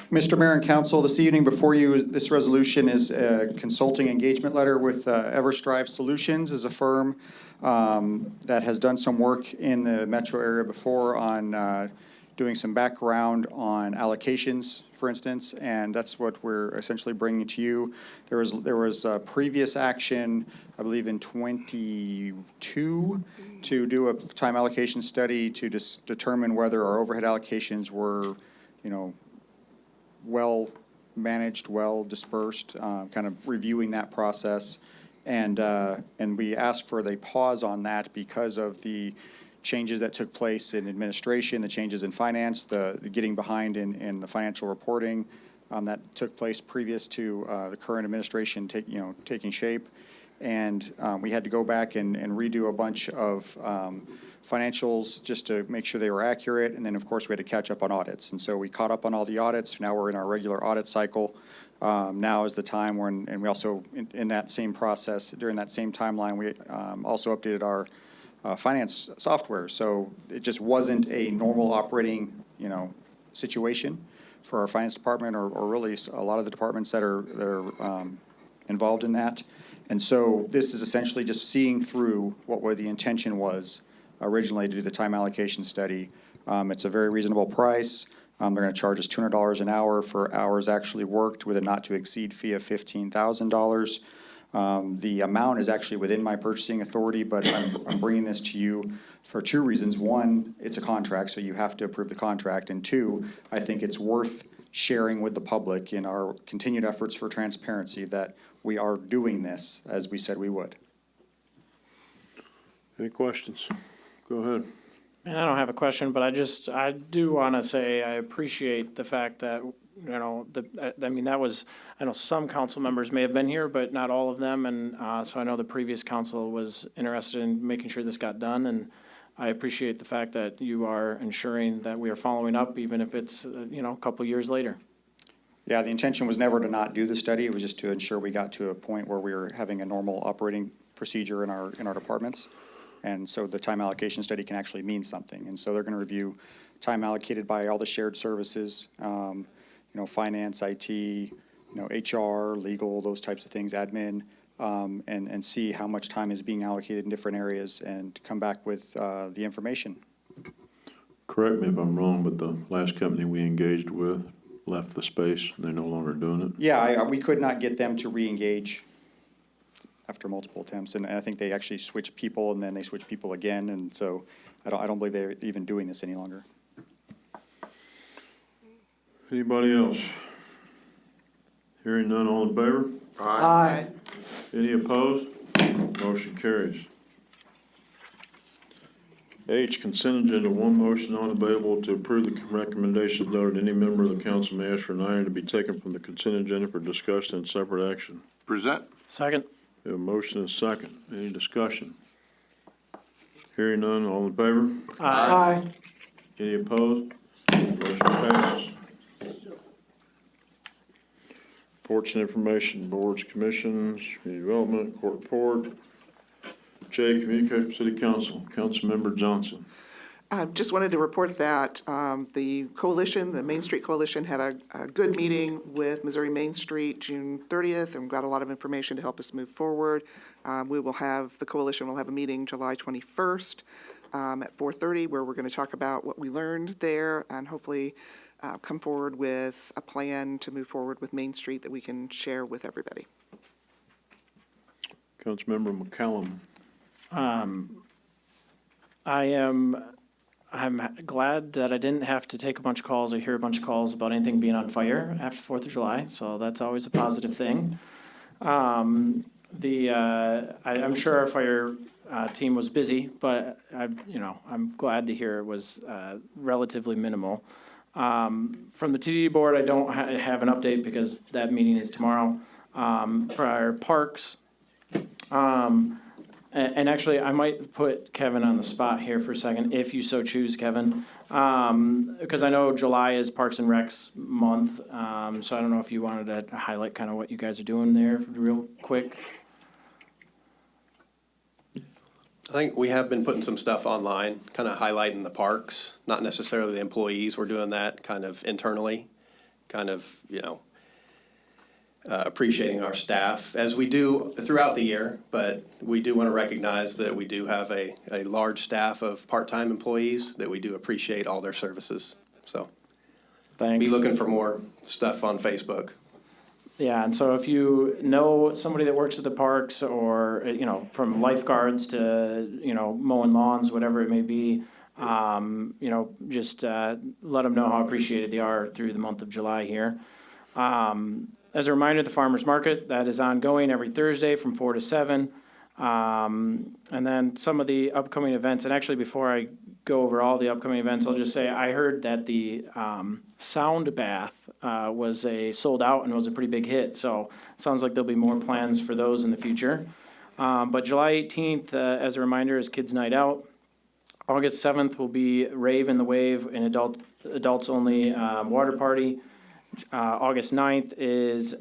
Mr. Mayor and Council, this evening before you, this resolution is a consulting engagement letter with EverStrive Solutions, is a firm that has done some work in the metro area before on doing some background on allocations, for instance, and that's what we're essentially bringing to you. There was a previous action, I believe in 22, to do a time allocation study to determine whether our overhead allocations were, well managed, well dispersed, kind of reviewing that process. And we asked for a pause on that because of the changes that took place in administration, the changes in finance, the getting behind in the financial reporting that took place previous to the current administration taking shape. And we had to go back and redo a bunch of financials just to make sure they were accurate. And then, of course, we had to catch up on audits. And so we caught up on all the audits. Now we're in our regular audit cycle. Now is the time when, and we also, in that same process, during that same timeline, we also updated our finance software. So it just wasn't a normal operating, situation for our finance department or really a lot of the departments that are involved in that. And so this is essentially just seeing through what the intention was originally to do the time allocation study. It's a very reasonable price. They're going to charge us $200 an hour for hours actually worked with a not-to-exceed fee of $15,000. The amount is actually within my purchasing authority, but I'm bringing this to you for two reasons. One, it's a contract, so you have to approve the contract. And two, I think it's worth sharing with the public in our continued efforts for transparency that we are doing this as we said we would. Any questions? Go ahead. And I don't have a question, but I do want to say I appreciate the fact that, I know some council members may have been here, but not all of them. And so I know the previous council was interested in making sure this got done. And I appreciate the fact that you are ensuring that we are following up, even if it's, a couple years later. Yeah, the intention was never to not do the study. It was just to ensure we got to a point where we were having a normal operating procedure in our departments. And so the time allocation study can actually mean something. And so they're going to review time allocated by all the shared services, finance, IT, HR, legal, those types of things, admin, and see how much time is being allocated in different areas and come back with the information. Correct me if I'm wrong, but the last company we engaged with left the space. They're no longer doing it. Yeah, we could not get them to re-engage after multiple attempts. And I think they actually switched people and then they switched people again. And so I don't believe they're even doing this any longer. Anybody else? Hearing none, all in favor? Aye. Any opposed? Motion carries. H, consent agenda, one motion not available to approve the recommendations noted. Any member of the council may ask for an item to be taken from the consent agenda for discussion and separate action. Present. Second. We have a motion and a second. Any discussion? Hearing none, all in favor? Aye. Any opposed? Motion passes. Reports and information, boards, commissions, community development, court report. J, communication with city council. Councilmember Johnson. Just wanted to report that the coalition, the Main Street Coalition, had a good meeting with Missouri Main Street June 30th and got a lot of information to help us move forward. The coalition will have a meeting July 21st at 4:30 where we're going to talk about what we learned there and hopefully come forward with a plan to move forward with Main Street that we can share with everybody. Councilmember McCallum. I'm glad that I didn't have to take a bunch of calls or hear a bunch of calls about anything being on fire after 4th of July, so that's always a positive thing. I'm sure our fire team was busy, but I'm glad to hear it was relatively minimal. From the TDD board, I don't have an update because that meeting is tomorrow. For our parks, and actually, I might put Kevin on the spot here for a second, if you so choose, Kevin. Because I know July is Parks and Recs month, so I don't know if you wanted to highlight kind of what you guys are doing there real quick. I think we have been putting some stuff online, kind of highlighting the parks, not necessarily the employees. We're doing that kind of internally, kind of, appreciating our staff as we do throughout the year, but we do want to recognize that we do have a large staff of part-time employees that we do appreciate all their services. So Thanks. be looking for more stuff on Facebook. Yeah, and so if you know somebody that works at the parks or, from lifeguards to, mowing lawns, whatever it may be, just let them know how appreciated they are through the month of July here. As a reminder, the farmer's market, that is ongoing every Thursday from 4 to 7. And then some of the upcoming events, and actually before I go over all the upcoming events, I'll just say I heard that the sound bath was sold out and was a pretty big hit. So it sounds like there'll be more plans for those in the future. But July 18th, as a reminder, is Kids Night Out. August 7th will be Rave in the Wave, an adults only water party. August 9th is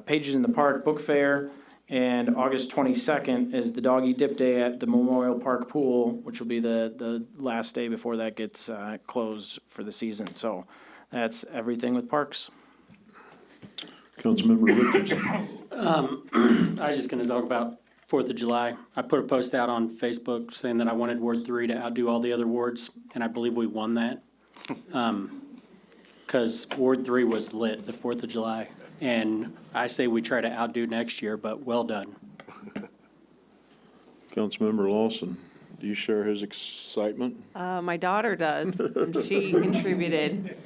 Pages in the Park Book Fair, and August 22nd is the Doggy Dip Day at the Memorial Park Pool, which will be the last day before that gets closed for the season. So that's everything with parks. Councilmember Richardson. I was just going to talk about 4th of July. I put a post out on Facebook saying that I wanted Ward 3 to outdo all the other wards, and I believe we won that. Because Ward 3 was lit the 4th of July. And I say we try to outdo next year, but well done. Councilmember Lawson, do you share his excitement? My daughter does, and she contributed.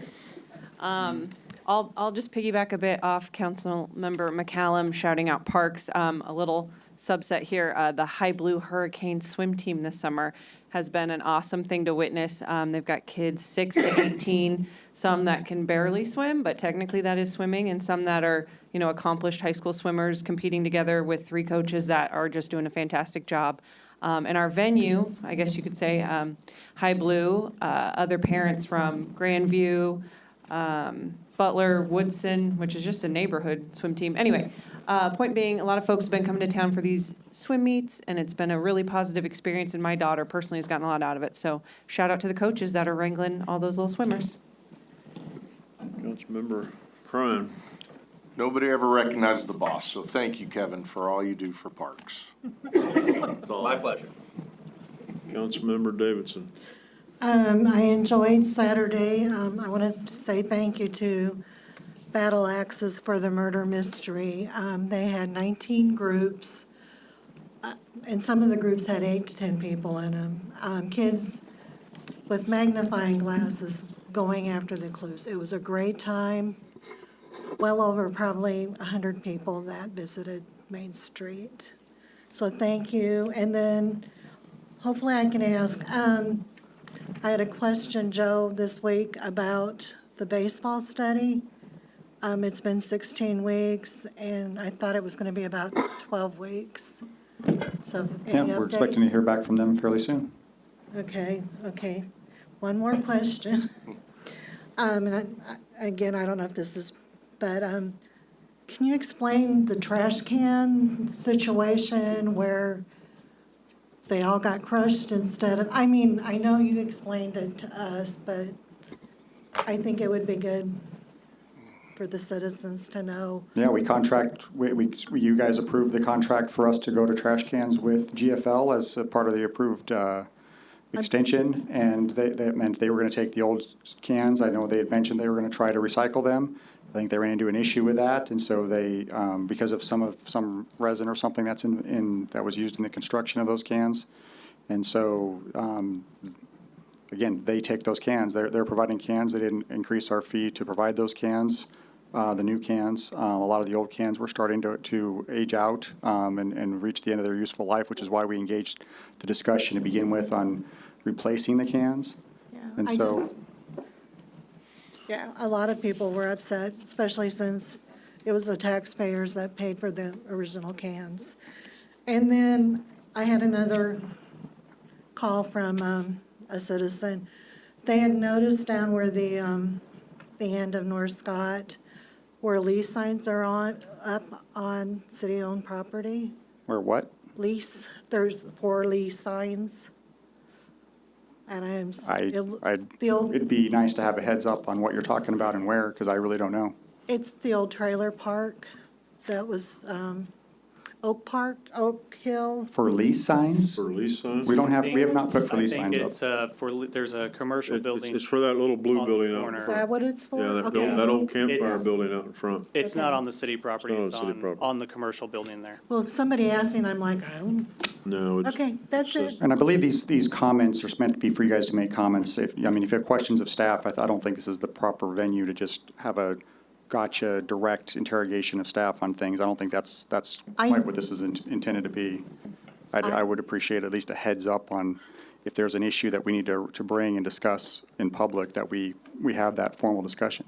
I'll just piggyback a bit off Councilmember McCallum shouting out parks. A little subset here, the High Blue Hurricane swim team this summer has been an awesome thing to witness. They've got kids 6 to 18, some that can barely swim, but technically that is swimming, and some that are, accomplished high school swimmers competing together with 3 coaches that are just doing a fantastic job. And our venue, I guess you could say, High Blue, other parents from Grandview, Butler, Woodson, which is just a neighborhood swim team. Anyway, point being, a lot of folks have been coming to town for these swim meets, and it's been a really positive experience, and my daughter personally has gotten a lot out of it. So shout out to the coaches that are wrangling all those little swimmers. Councilmember Prime. Nobody ever recognizes the boss, so thank you, Kevin, for all you do for parks. It's all my pleasure. Councilmember Davidson. I enjoyed Saturday. I wanted to say thank you to Battle Axes for the murder mystery. They had 19 groups, and some of the groups had 8 to 10 people in them. Kids with magnifying glasses going after the clues. It was a great time. Well over probably 100 people that visited Main Street. So thank you. And then hopefully I can ask, I had a question, Joe, this week about the baseball study. It's been 16 weeks, and I thought it was going to be about 12 weeks. So Yeah, any we're update? expecting to hear back from them fairly soon. Okay. One more question. And again, I don't know if this is, but can you explain the trash can situation where they all got crushed instead of, I know you explained it to us, but I think it would be good for the citizens to know. Yeah, you guys approved the contract for us to go to trash cans with GFL as a part of the approved extension, and that meant they were going to take the old cans. I know they had mentioned they were going to try to recycle them. think they ran into an issue with that, and so they, because of some resin or something that's that was used in the construction of those cans. And so, again, they take those cans, they're providing cans, they didn't increase our fee to provide those cans, the new cans. A lot of the old cans were starting to age out, and reach the end of their useful life, which is why we engaged the discussion to begin with on replacing the cans. And so. Yeah, a lot of people were upset, especially since it was the taxpayers that paid for the original cans. And then I had another call from a citizen. They had noticed down where the end of North Scott, where lease signs are up on city-owned property. Where what? There's 4 lease signs. And It'd be nice to have a heads up on what you're talking about and where, because I really don't know. It's the old trailer park that was Oak Hill. For lease signs? For lease signs? We have not put for lease signs I up. think it's, there's a commercial building. It's for that little blue on the building out in corner. Is front. that what it's for? Yeah, Okay. that old campfire It's- building out in front. It's not on the city property, It's it's not on city property. on the commercial building there. Well, somebody asked me and I'm like, I don't, No, it's. okay, that's it. And I believe these comments are meant to be for you guys to make comments. If you have questions of staff, I don't think this is the proper venue to just have a gotcha direct interrogation of staff on things. I don't think that's quite what this is intended to be. I would appreciate at least a heads up on if there's an issue that we need to bring and discuss in public, that we have that formal discussion.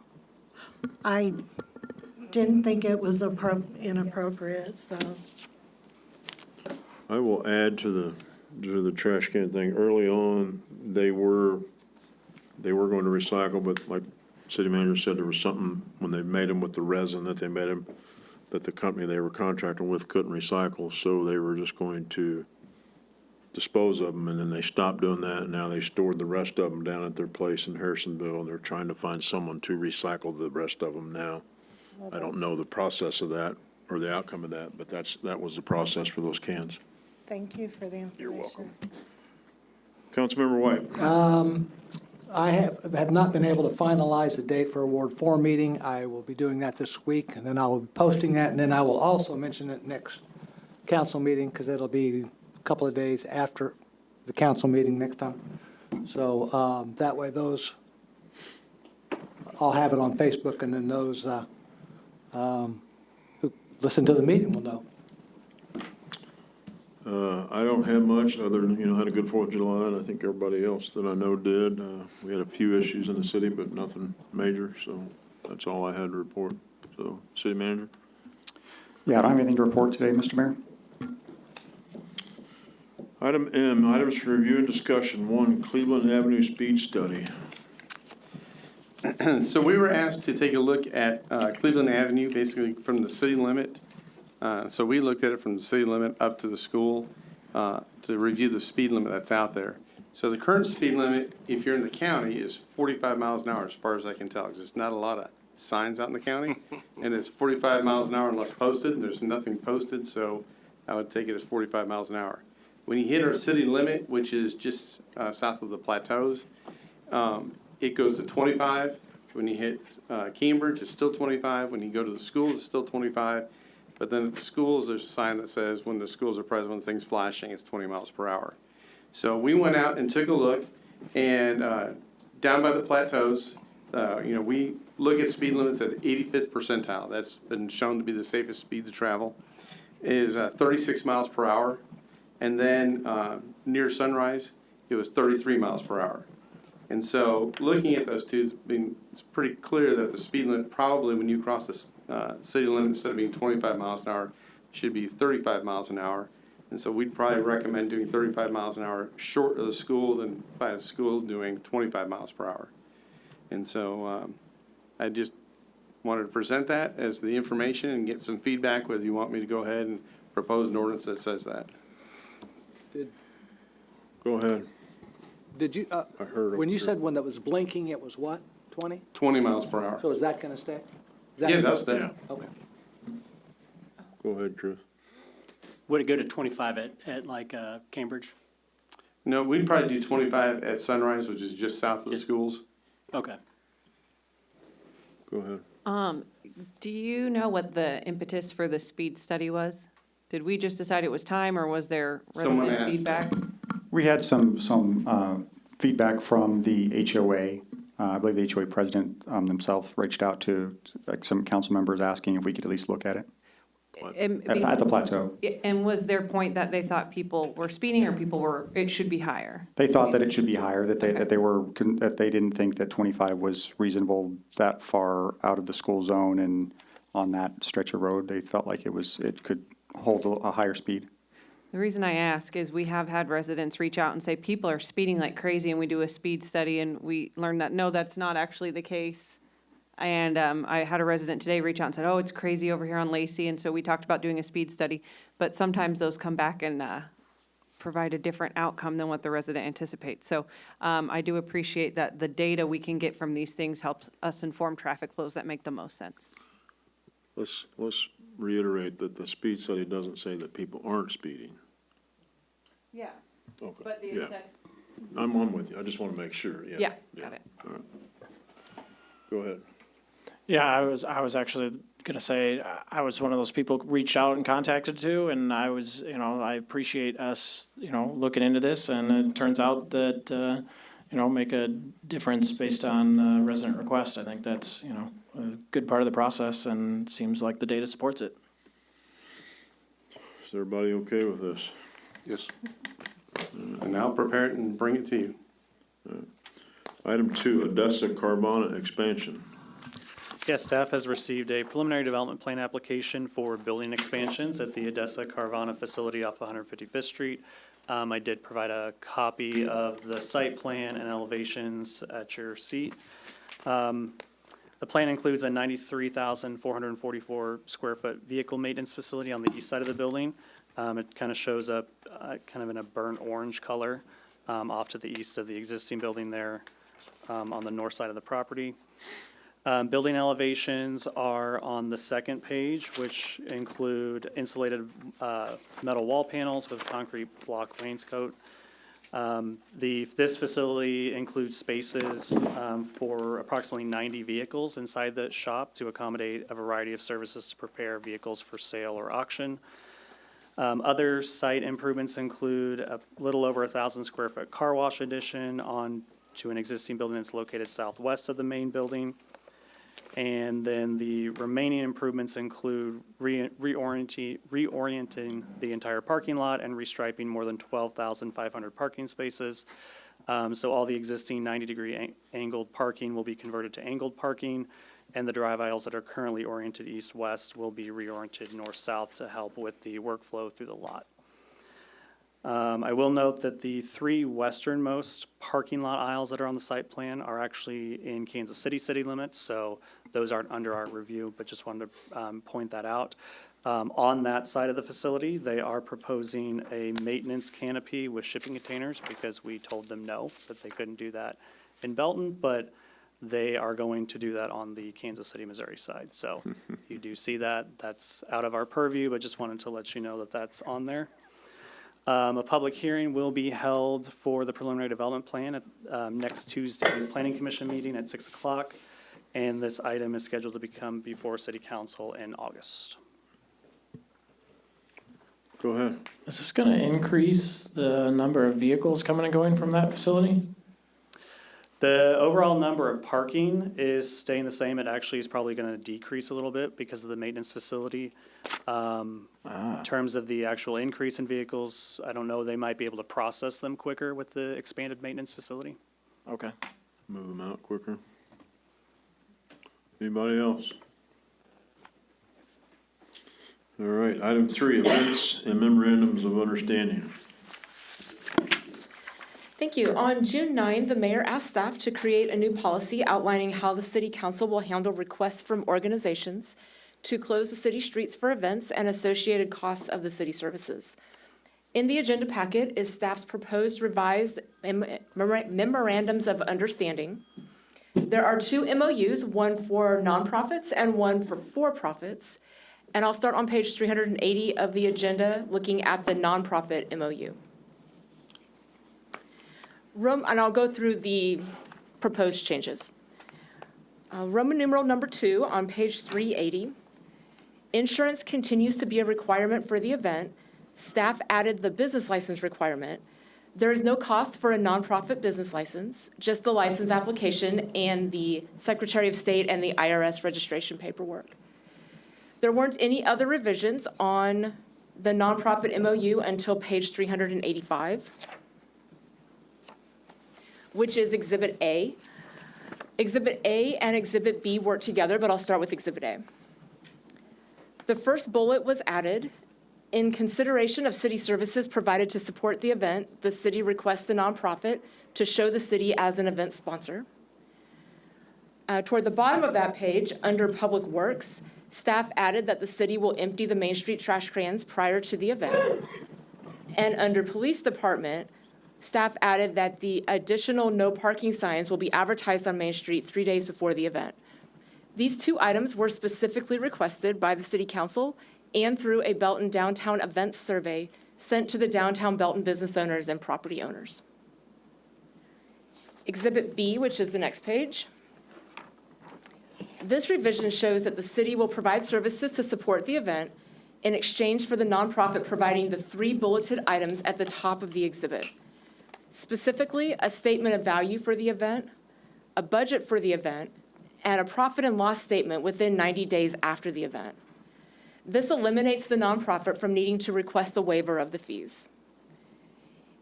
I didn't think it was inappropriate, so. I will add to the trash can thing. Early on, they were going to recycle, but like city manager said, there was something when they made them with the resin that they made them, that the company they were contracting with couldn't recycle, so they were just going to dispose of them, and then they stopped doing that, and now they stored the rest of them down at their place in Harrisonville, and they're trying to find someone to recycle the rest of them now. I don't know the process of that or the outcome of that, but that was the process for those cans. Thank you for the information. You're welcome. Councilmember White. I have not been able to finalize a date for a Ward 4 meeting. I will be doing that this week, and then I will be posting that, and then I will also mention it next council meeting, because it'll be a couple of days after the council meeting next time. So that way I'll have it on Facebook, and then those who listen to the meeting will know. I don't have much other than, had a good 4th of July, and I think everybody else that I know did. We had a few issues in the city, but nothing major, so that's all I had to report. So, city manager? Yeah, I don't have anything to report today, Mr. Mayor. Item M, items for review and discussion. 1, Cleveland Avenue Speed Study. So we were asked to take a look at Cleveland Avenue, basically from the city limit. So we looked at it from the city limit up to the school to review the speed limit that's out there. So the current speed limit, if you're in the county, is 45 miles an hour as far as I can tell, because there's not a lot of signs out in the county. And it's 45 miles an hour unless posted. There's nothing posted, so I would take it as 45 miles an hour. When you hit our city limit, which is just south of the plateaus, it goes to 25. When you hit Cambridge, it's still 25. When you go to the schools, it's still 25. But then at the schools, there's a sign that says when the schools are present, when the thing's flashing, it's 20 miles per hour. So we went out and took a look, and down by the plateaus, we look at speed limits at 85th percentile. That's been shown to be the safest speed to travel, is 36 miles per hour. And then near Sunrise, it was 33 miles per hour. And so looking at those two, it's pretty clear that the speed limit probably when you cross the city limit, instead of being 25 miles an hour, should be 35 miles an hour. And so we'd probably recommend doing 35 miles an hour short of the school than by the school doing 25 miles per hour. And so I just wanted to present that as the information and get some feedback whether you want me to go ahead and propose an ordinance that says that. Go ahead. Did you, I heard when you said when that was blinking, it was what, 20? 20 miles per hour. So is that going to stay? Yeah, that's stay. Okay. Go ahead, Chris. Would it go to 25 at like Cambridge? No, we'd probably do 25 at Sunrise, which is just south of the schools. Okay. Go ahead. Do you know what the impetus for the speed study was? Did we just decide it was time, or was there Someone resident asked. feedback? We had some feedback from the HOA. I believe the HOA president themselves reached out to like some council members asking if we could at least look at it at the plateau. And was their point that they thought people were speeding, or it should be higher? They thought that it should be higher, that they didn't think that 25 was reasonable that far out of the school zone and on that stretch of road. They felt like it could hold a higher speed. The reason I ask is we have had residents reach out and say people are speeding like crazy, and we do a speed study and we learned that, no, that's not actually the case. And I had a resident today reach out and said, oh, it's crazy over here on Lacey, and so we talked about doing a speed study. But sometimes those come back and provide a different outcome than what the resident anticipates. So I do appreciate that the data we can get from these things helps us inform traffic flows that make the most sense. Let's reiterate that the speed study doesn't say that people aren't speeding. Yeah. Okay, But the yeah. I'm with you. I just want to make sure, yeah. Yeah, got it. All right. Go ahead. Yeah, I was actually gonna say, I was one of those people reached out and contacted too, and I was, I appreciate us, looking into this, and it turns out that, make a difference based on resident request. I think that's, a good part of the process, and seems like the data supports it. Is everybody okay with this? Yes. And now prepare it and bring it to you. Item 2, Odessa Carvana expansion. Yes, staff has received a preliminary development plan application for building expansions at the Odessa Carvana facility off 155th Street. I did provide a copy of the site plan and elevations at your seat. The plan includes a 93,444 square foot vehicle maintenance facility on the east side of the building. It kind of shows up kind of in a burnt orange color off to the east of the existing building there on the north side of the property. Building elevations are on the second page, which include insulated metal wall panels with concrete block wainscot. This facility includes spaces for approximately 90 vehicles inside the shop to accommodate a variety of services to prepare vehicles for sale or auction. Other site improvements include a little over 1,000 square foot car wash addition on to an existing building that's located southwest of the main building. And then the remaining improvements include reorienting the entire parking lot and restriping more than 12,500 parking spaces. So all the existing 90-degree angled parking will be converted to angled parking, and the drive aisles that are currently oriented east-west will be reoriented north-south to help with the workflow through the lot. I will note that the 3 westernmost parking lot aisles that are on the site plan are actually in Kansas City city limits, so those aren't under our review, but just wanted to point that out. On that side of the facility, they are proposing a maintenance canopy with shipping containers because we told them no, that they couldn't do that in Belton, but they are going to do that on the Kansas City, Missouri side. So you do see that. That's out of our purview, but just wanted to let you know that that's on there. A public hearing will be held for the preliminary development plan at next Tuesday's Planning Commission meeting at 6 o'clock. And this item is scheduled to become before City Council in August. Go ahead. Is this gonna increase the number of vehicles coming and going from that facility? The overall number of parking is staying the same. It actually is probably going to decrease a little bit because of the maintenance facility. In terms of the actual increase in vehicles, I don't know, they might be able to process them quicker with the expanded maintenance facility. Okay. Move them out quicker. Anybody else? All right, item 3, events and memorandums of understanding. Thank you. On June 9, the mayor asked staff to create a new policy outlining how the city council will handle requests from organizations to close the city streets for events and associated costs of the city services. In the agenda packet is staff's proposed revised memorandums of understanding. There are 2 MOUs, one for nonprofits and one for for-profits. And I'll start on page 380 of the agenda, looking at the nonprofit MOU. And I'll go through the proposed changes. Roman numeral number 2 on page 380. Insurance continues to be a requirement for the event. Staff added the business license requirement. There is no cost for a nonprofit business license, just the license application and the Secretary of State and the IRS registration paperwork. There weren't any other revisions on the nonprofit MOU until page 385, which is Exhibit A. Exhibit A and Exhibit B work together, but I'll start with Exhibit A. The first bullet was added. In consideration of city services provided to support the event, the city requests a nonprofit to show the city as an event sponsor. Toward the bottom of that page, under Public Works, staff added that the city will empty the Main Street trash cans prior to the event. And under Police Department, staff added that the additional no parking signs will be advertised on Main Street 3 days before the event. These 2 items were specifically requested by the City Council and through a Belton Downtown Events Survey sent to the downtown Belton business owners and property owners. Exhibit B, which is the next page. This revision shows that the city will provide services to support the event in exchange for the nonprofit providing the 3 bulleted items at the top of the exhibit. Specifically, a statement of value for the event, a budget for the event, and a profit and loss statement within 90 days after the event. This eliminates the nonprofit from needing to request a waiver of the fees.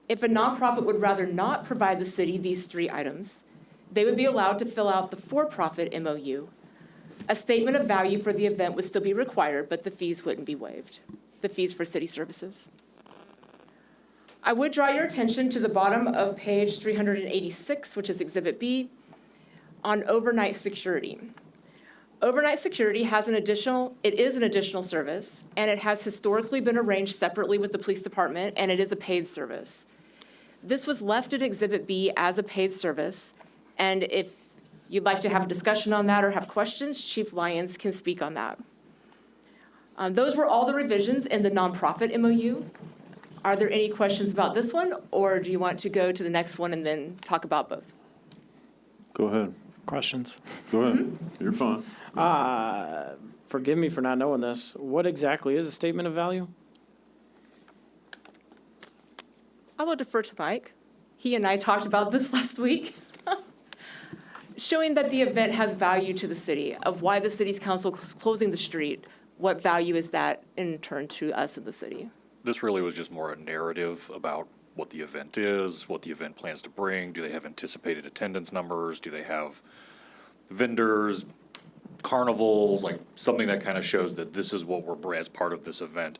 If a nonprofit would rather not provide the city these 3 items, they would be allowed to fill out the for-profit MOU. A statement of value for the event would still be required, but the fees wouldn't be waived, the fees for city services. I would draw your attention to the bottom of page 386, which is Exhibit B, on overnight security. Overnight security is an additional service, and it has historically been arranged separately with the police department, and it is a paid service. This was left at Exhibit B as a paid service, and if you'd like to have a discussion on that or have questions, Chief Lyons can speak on that. Those were all the revisions in the nonprofit MOU. Are there any questions about this one, or do you want to go to the next one and then talk about both? Go ahead. Questions? Go ahead. You're fine. Forgive me for not knowing this. What exactly is a statement of value? I will defer to Mike. He and I talked about this last week. Showing that the event has value to the city, of why the city's council is closing the street, what value is that in turn to us in the city? This really was just more a narrative about what the event is, what the event plans to bring. Do they have anticipated attendance numbers? Do they have vendors, carnivals, like something that kind of shows that this is what we're as part of this event.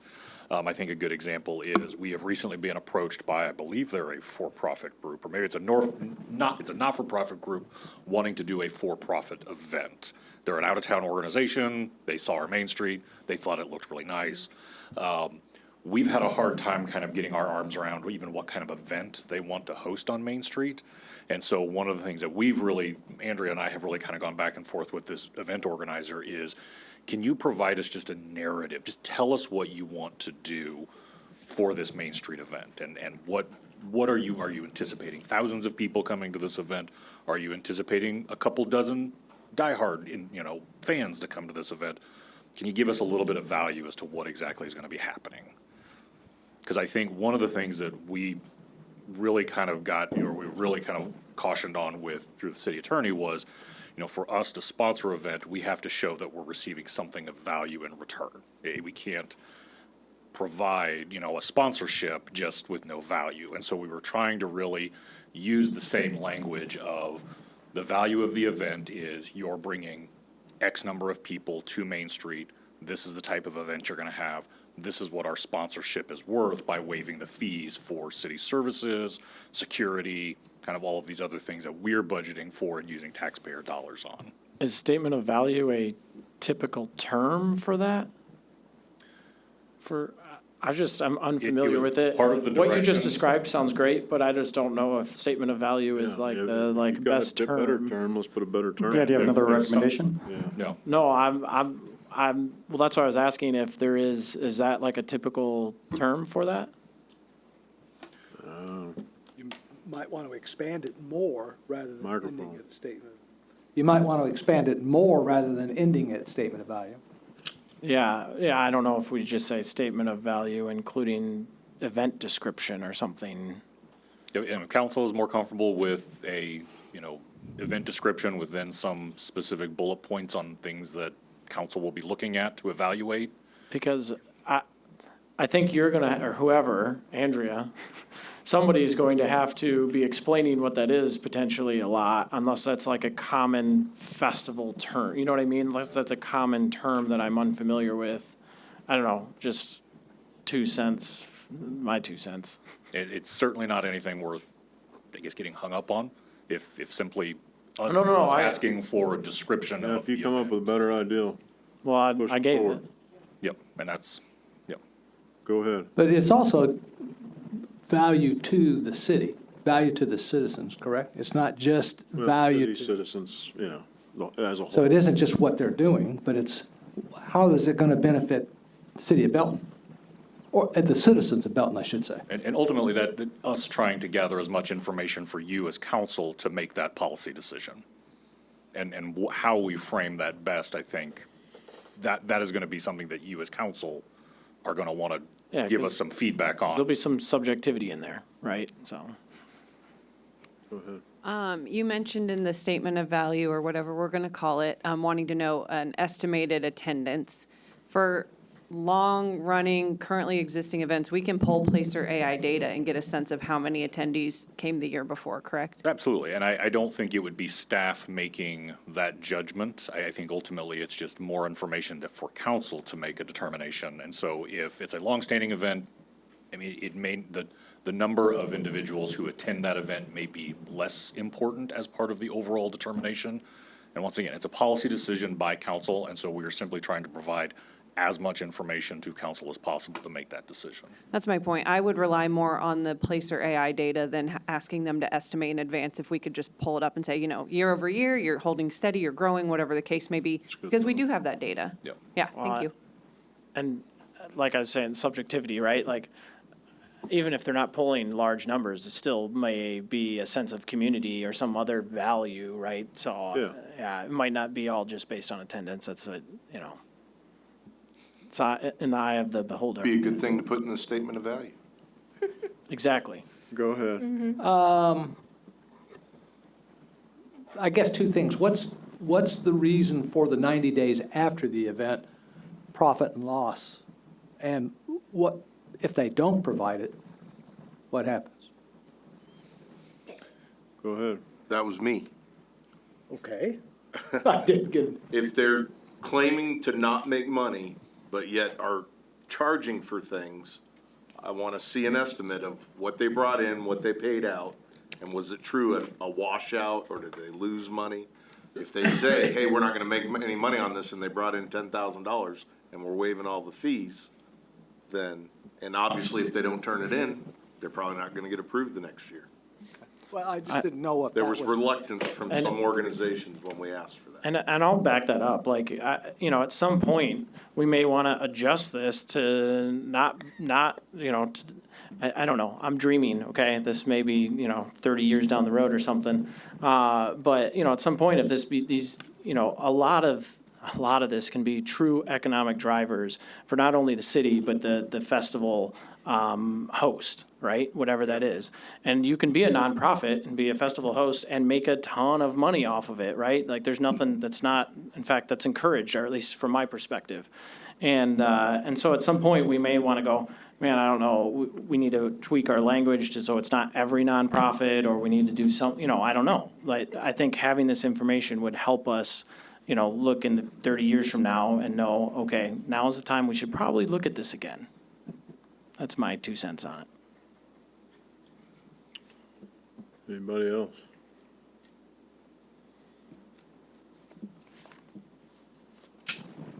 I think a good example is we have recently been approached by, I believe they're a for-profit group, or maybe it's a not-for-profit group wanting to do a for-profit event. They're an out-of-town organization. They saw our Main Street. They thought it looked really nice. We've had a hard time kind of getting our arms around even what kind of event they want to host on Main Street. And so one of the things that Andrea and I have really kind of gone back and forth with this event organizer is, can you provide us just a narrative? Just tell us what you want to do for this Main Street event. And what are you anticipating? Thousands of people coming to this event? Are you anticipating a couple dozen diehard fans to come to this event? Can you give us a little bit of value as to what exactly is going to be happening? Because I think one of the things that we really kind of cautioned on with through the city attorney was, for us to sponsor an event, we have to show that we're receiving something of value in return. We can't provide, a sponsorship just with no value. And so we were trying to really use the same language of the value of the event is you're bringing X number of people to Main Street. This is the type of event you're going to have. This is what our sponsorship is worth by waiving the fees for city services, security, kind of all of these other things that we're budgeting for and using taxpayer dollars on. Is statement of value a typical term for that? I'm unfamiliar with it. part of the What you just direction. described sounds great, but I just don't know if statement of value is You've got best a better term. term. Let's put a better term. Yeah, do you have another There's some- recommendation? Yeah. No, well, that's what I was asking, if there is that like a typical term for that? You might want to expand it more rather than ending Microphone. at statement. you might want to expand it more rather than ending at statement of value. Yeah, I don't know if we just say statement of value, including event description or something. And if council is more comfortable with a, event description with then some specific bullet points on things that council will be looking at to evaluate. Because I think you're gonna, or whoever, Andrea, somebody's going to have to be explaining what that is potentially a lot, unless that's like a common festival term. You know what I mean? Unless that's a common term that I'm unfamiliar with. I don't know, just 2 cents, my 2 cents. It's certainly not anything worth, I guess, getting hung up on. If simply us No, us I- asking for a description Now, of if you the come up with a better idea, Well, I push gave forward. it. Yep, and that's, yep. Go ahead. But it's also value to the city, value to the citizens, correct? It's not just Well, value city to, citizens, as a whole. so it isn't just what they're doing, but it's how is it going to benefit the city of Belton? Or the citizens of Belton, I should say. And ultimately, that us trying to gather as much information for you as council to make that policy decision. And how we frame that best, I think, that is gonna be something that you as council are gonna wanna Yeah, give 'cause us some feedback on. There'll be some subjectivity in there, right? So. Go ahead. You mentioned in the statement of value, or whatever we're going to call it, wanting to know an estimated attendance. For long-running, currently existing events, we can pull Placer AI data and get a sense of how many attendees came the year before, correct? Absolutely, and I don't think it would be staff making that judgment. I think ultimately it's just more information for council to make a determination. And so if it's a longstanding event, I mean, the number of individuals who attend that event may be less important as part of the overall determination. And once again, it's a policy decision by council, and so we are simply trying to provide as much information to council as possible to make that decision. That's my point. I would rely more on the Placer AI data than asking them to estimate in advance. If we could just pull it up and say, year over year, you're holding steady, you're growing, whatever the case may be, because we do have that data. Yep. Yeah, thank you. And like I was saying, subjectivity, right? Like, even if they're not pulling large numbers, it still may be a sense of community or some other value, right? So, yeah, it might not be all just based on attendance. That's what, it's in the eye of the beholder. Be a good thing to put in the statement of value. Exactly. Go ahead. I guess 2 things. What's the reason for the 90 days after the event, profit and loss? And what, if they don't provide it, what happens? Go ahead. That was me. Okay. I didn't get it. If they're claiming to not make money, but yet are charging for things, I want to see an estimate of what they brought in, what they paid out, and was it true a washout, or did they lose money? If they say, hey, we're not going to make any money on this, and they brought in $10,000, and we're waiving all the fees, then, and obviously if they don't turn it in, they're probably not going to get approved the next year. Well, I just didn't know if There that was reluctance from some organizations when we asked for that. And I'll back that up. Like, at some point, we may want to adjust this to not, I don't know. I'm dreaming, okay? This may be, 30 years down the road or something. But, at some point, if these, a lot of this can be true economic drivers for not only the city, but the festival host, right? Whatever that is. And you can be a nonprofit and be a festival host and make a ton of money off of it, right? Like, there's nothing that's not, in fact, that's encouraged, or at least from my perspective. And so at some point, we may want to go, man, I don't know, we need to tweak our language so it's not every nonprofit, or we need to do some, I don't know. Like, I think having this information would help us, look in 30 years from now and know, okay, now is the time we should probably look at this again. That's my 2 cents on it. Anybody else?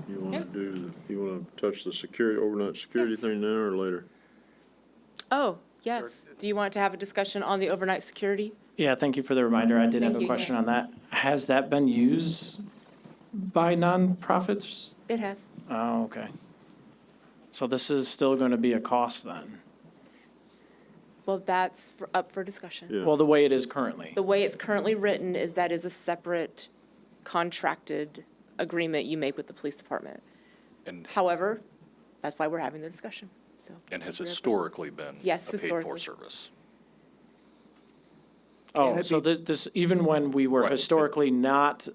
You want to touch the security, overnight security Yes. thing now or later? Oh, yes. Do you want to have a discussion on the overnight security? Yeah, thank you for the reminder. I did have Thank a you, question yes. on that. Has that been used by nonprofits? It has. Oh, okay. So this is still going to be a cost then? Well, that's up for discussion. Well, the way it is currently. The way it's currently written is that is a separate contracted agreement you make with the police department. And, However, that's why we're having the discussion, so. and has historically been Yes, a paid-for historically. service. Oh, so this, even when we were Right. historically not,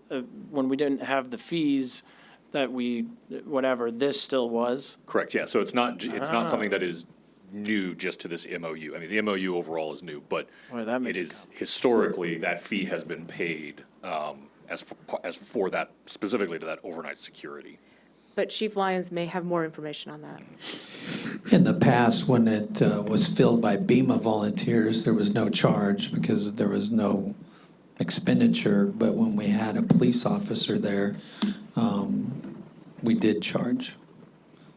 when we didn't have the fees that we, whatever, this still was? Correct, yeah, so it's not, it's not something that is new just to this MOU. I mean, the MOU overall is new, but Boy, that it makes it is, historically, that fee has been paid as for that, specifically to that overnight security. But Chief Lyons may have more information on that. In the past, when it was filled by BEMA volunteers, there was no charge because there was no expenditure. But when we had a police officer there, we did charge.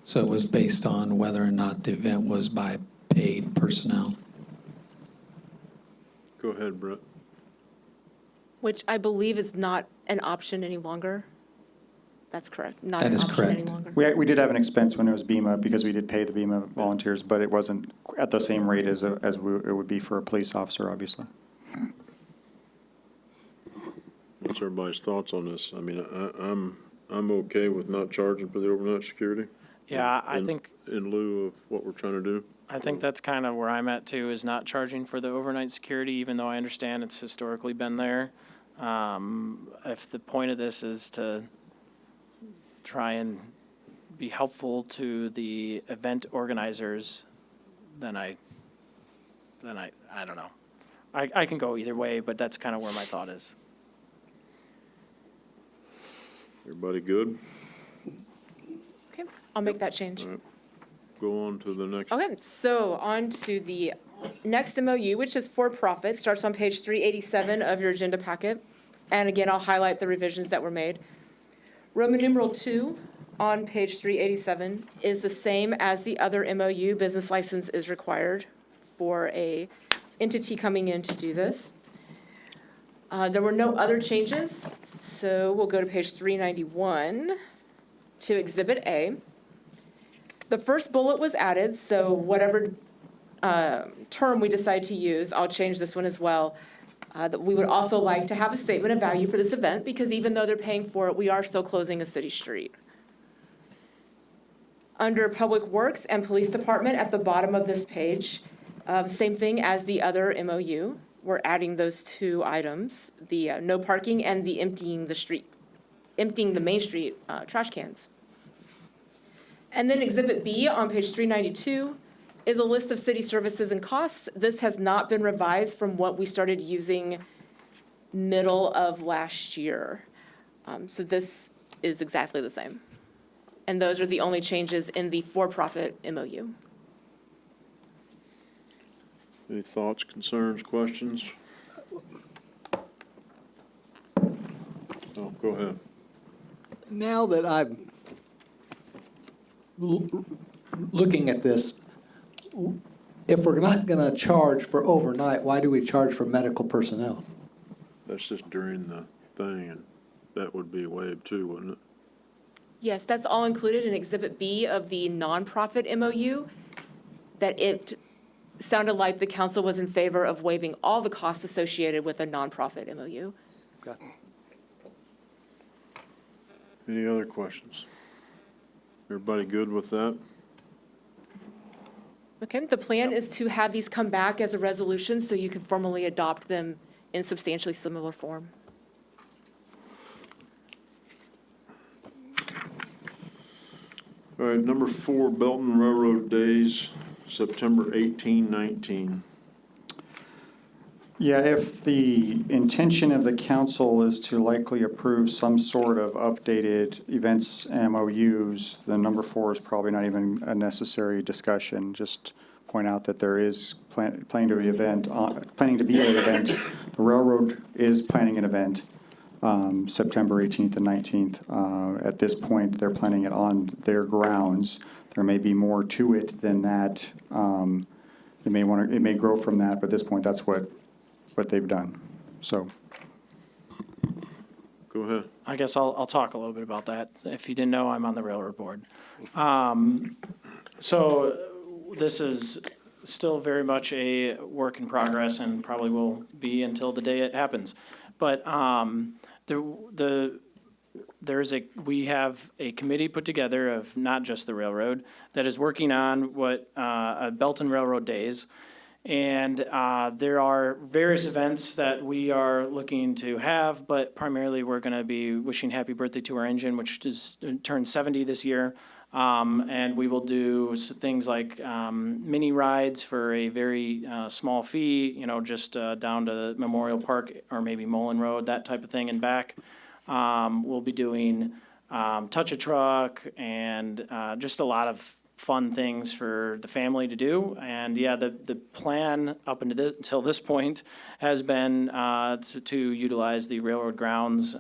So it was based on whether or not the event was by paid personnel. Go ahead, Brett. Which I believe is not an option any longer. That's correct, not That an is option any correct. longer. We did have an expense when it was BEMA because we did pay the BEMA volunteers, but it wasn't at the same rate as it would be for a police officer, obviously. What's everybody's thoughts on this? I mean, I'm okay with not charging for the overnight security. Yeah, I in- think, In lieu of what we're trying to do. I think that's kind of where I'm at too, is not charging for the overnight security, even though I understand it's historically been there. If the point of this is to try and be helpful to the event organizers, then I don't know. I can go either way, but that's kind of where my thought is. Everybody good? Okay, I'll make that change. All right. Go on to the next. Okay, so on to the next MOU, which is for profit, starts on page 387 of your agenda packet. And again, I'll highlight the revisions that were made. Roman numeral 2 on page 387 is the same as the other MOU. Business license is required for a entity coming in to do this. There were no other changes, so we'll go to page 391 to Exhibit A. The first bullet was added, so whatever term we decide to use, I'll change this one as well. That we would also like to have a statement of value for this event, because even though they're paying for it, we are still closing a city street. Under Public Works and Police Department, at the bottom of this page, same thing as the other MOU. We're adding those two items, the no parking and the emptying the Main Street trash cans. And then Exhibit B on page 392 is a list of city services and costs. This has not been revised from what we started using middle of last year. So this is exactly the same. And those are the only changes in the for-profit MOU. Any thoughts, concerns, questions? Oh, go ahead. Now that I'm looking at this, if we're not going to charge for overnight, why do we charge for medical personnel? That's just during the thing, and that would be waived too, wouldn't it? Yes, that's all included in Exhibit B of the nonprofit MOU, that it sounded like the council was in favor of waiving all the costs associated with a nonprofit MOU. Okay. Any other questions? Everybody good with that? Okay, the plan is to have these come back as a resolution so you can formally adopt them in substantially similar form. All right, number 4, Belton Railroad Days, September 18, 19. Yeah, if the intention of the council is to likely approve some sort of updated events MOUs, then number 4 is probably not even a necessary discussion. Just point out that there is planning to be an event. The railroad is planning an event, September 18th and 19th. At this point, they're planning it on their grounds. There may be more to it than that. It may grow from that, but at this point, that's what they've done. So. Go ahead. I guess I'll talk a little bit about that. If you didn't know, I'm on the railroad board. So this is still very much a work in progress and probably will be until the day it happens. But We have a committee put together of not just the railroad that is working on Belton Railroad Days. And there are various events that we are looking to have, but primarily we're going to be wishing happy birthday to our engine, which is turned 70 this year. And we will do things like mini rides for a very small fee, just down to Memorial Park or maybe Mullen Road, that type of thing and back. We'll be doing Touch a Truck and just a lot of fun things for the family to do. And yeah, the plan up until this point has been to utilize the railroad grounds.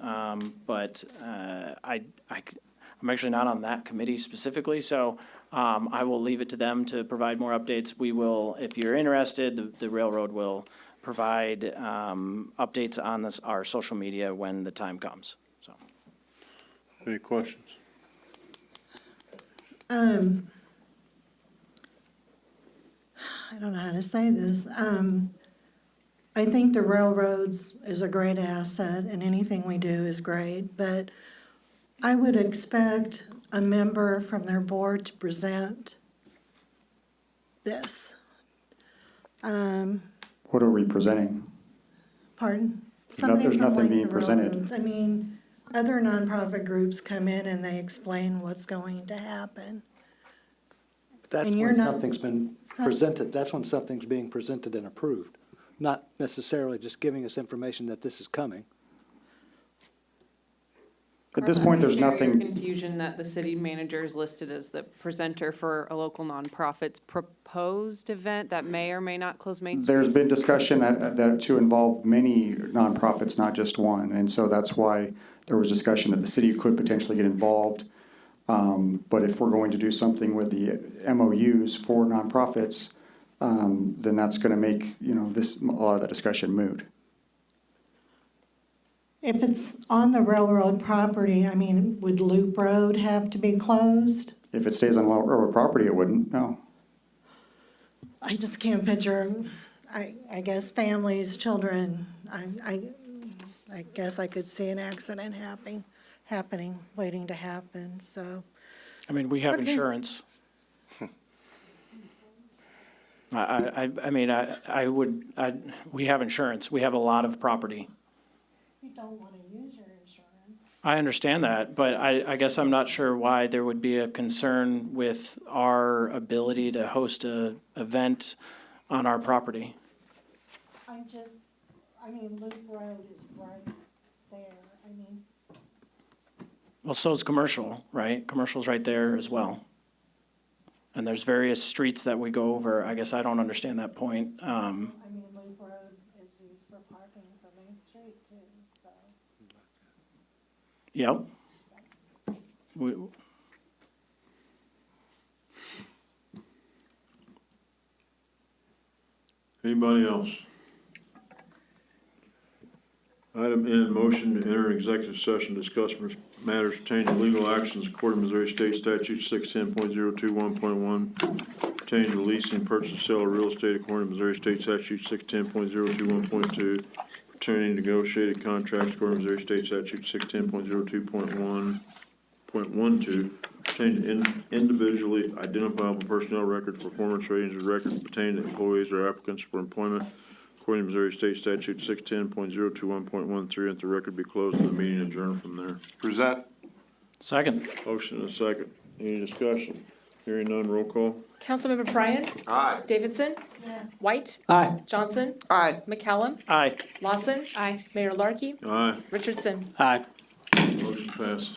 But I'm actually not on that committee specifically, so I will leave it to them to provide more updates. We will, if you're interested, the railroad will provide updates on our social media when the time comes. So, Any questions? I don't know how to say this. I think the railroads is a great asset and anything we do is great, but I would expect a member from their board to present this. What are we presenting? Pardon? There's nothing being presented. Railroads. I mean, other nonprofit groups come in and they explain what's going to happen. That's And you're when not- something's been presented, that's when something's being presented and approved, not necessarily just giving us information that this is coming. At this point, there's Share your nothing, Confusion that the city manager is listed as the presenter for a local nonprofit's proposed event that may or may not close Main Street. there's been discussion that to involve many nonprofits, not just one. And so that's why there was discussion that the city could potentially get involved. But if we're going to do something with the MOUs for nonprofits, then that's going to make, a lot of that discussion moot. If it's on the railroad property, I mean, would Loop Road have to be closed? If it stays on railroad property, it wouldn't, no. I just can't picture, I guess families, children, I guess I could see an accident happening, waiting to happen, so. I mean, we have Okay. insurance. We have insurance. We have a lot of property. You don't want to use your insurance. I understand that, but I guess I'm not sure why there would be a concern with our ability to host a event on our property. I mean, Loop Road is right there, I mean. Well, so is commercial, right? Commercial's right there as well. And there's various streets that we go over. I guess I don't understand that point. I mean, Loop Road is used for parking for Main Street too, so. Yep. Anybody else? Item N, motion to enter executive session, discuss matters pertaining to legal actions according to Missouri State Statute 610.021.1, pertaining to leasing, purchase, sale of real estate according to Missouri State Statute 610.021.2, pertaining to negotiated contracts according to Missouri State Statute 610.02.1.12, pertaining to individually identifiable personnel records, performance ratings, or records pertaining to employees or applicants for employment according to Missouri State Statute 610.021.13, and the record be closed and the meeting adjourned from there. Present. Second. Motion and a second. Any discussion? Hearing none, roll call. Councilmember Bryan? Aye. Davidson? Yes. White? Aye. Johnson? Aye. McCallum? Aye. Lawson? Aye. Mayor Larkey? Aye. Richardson? Aye. Motion passes.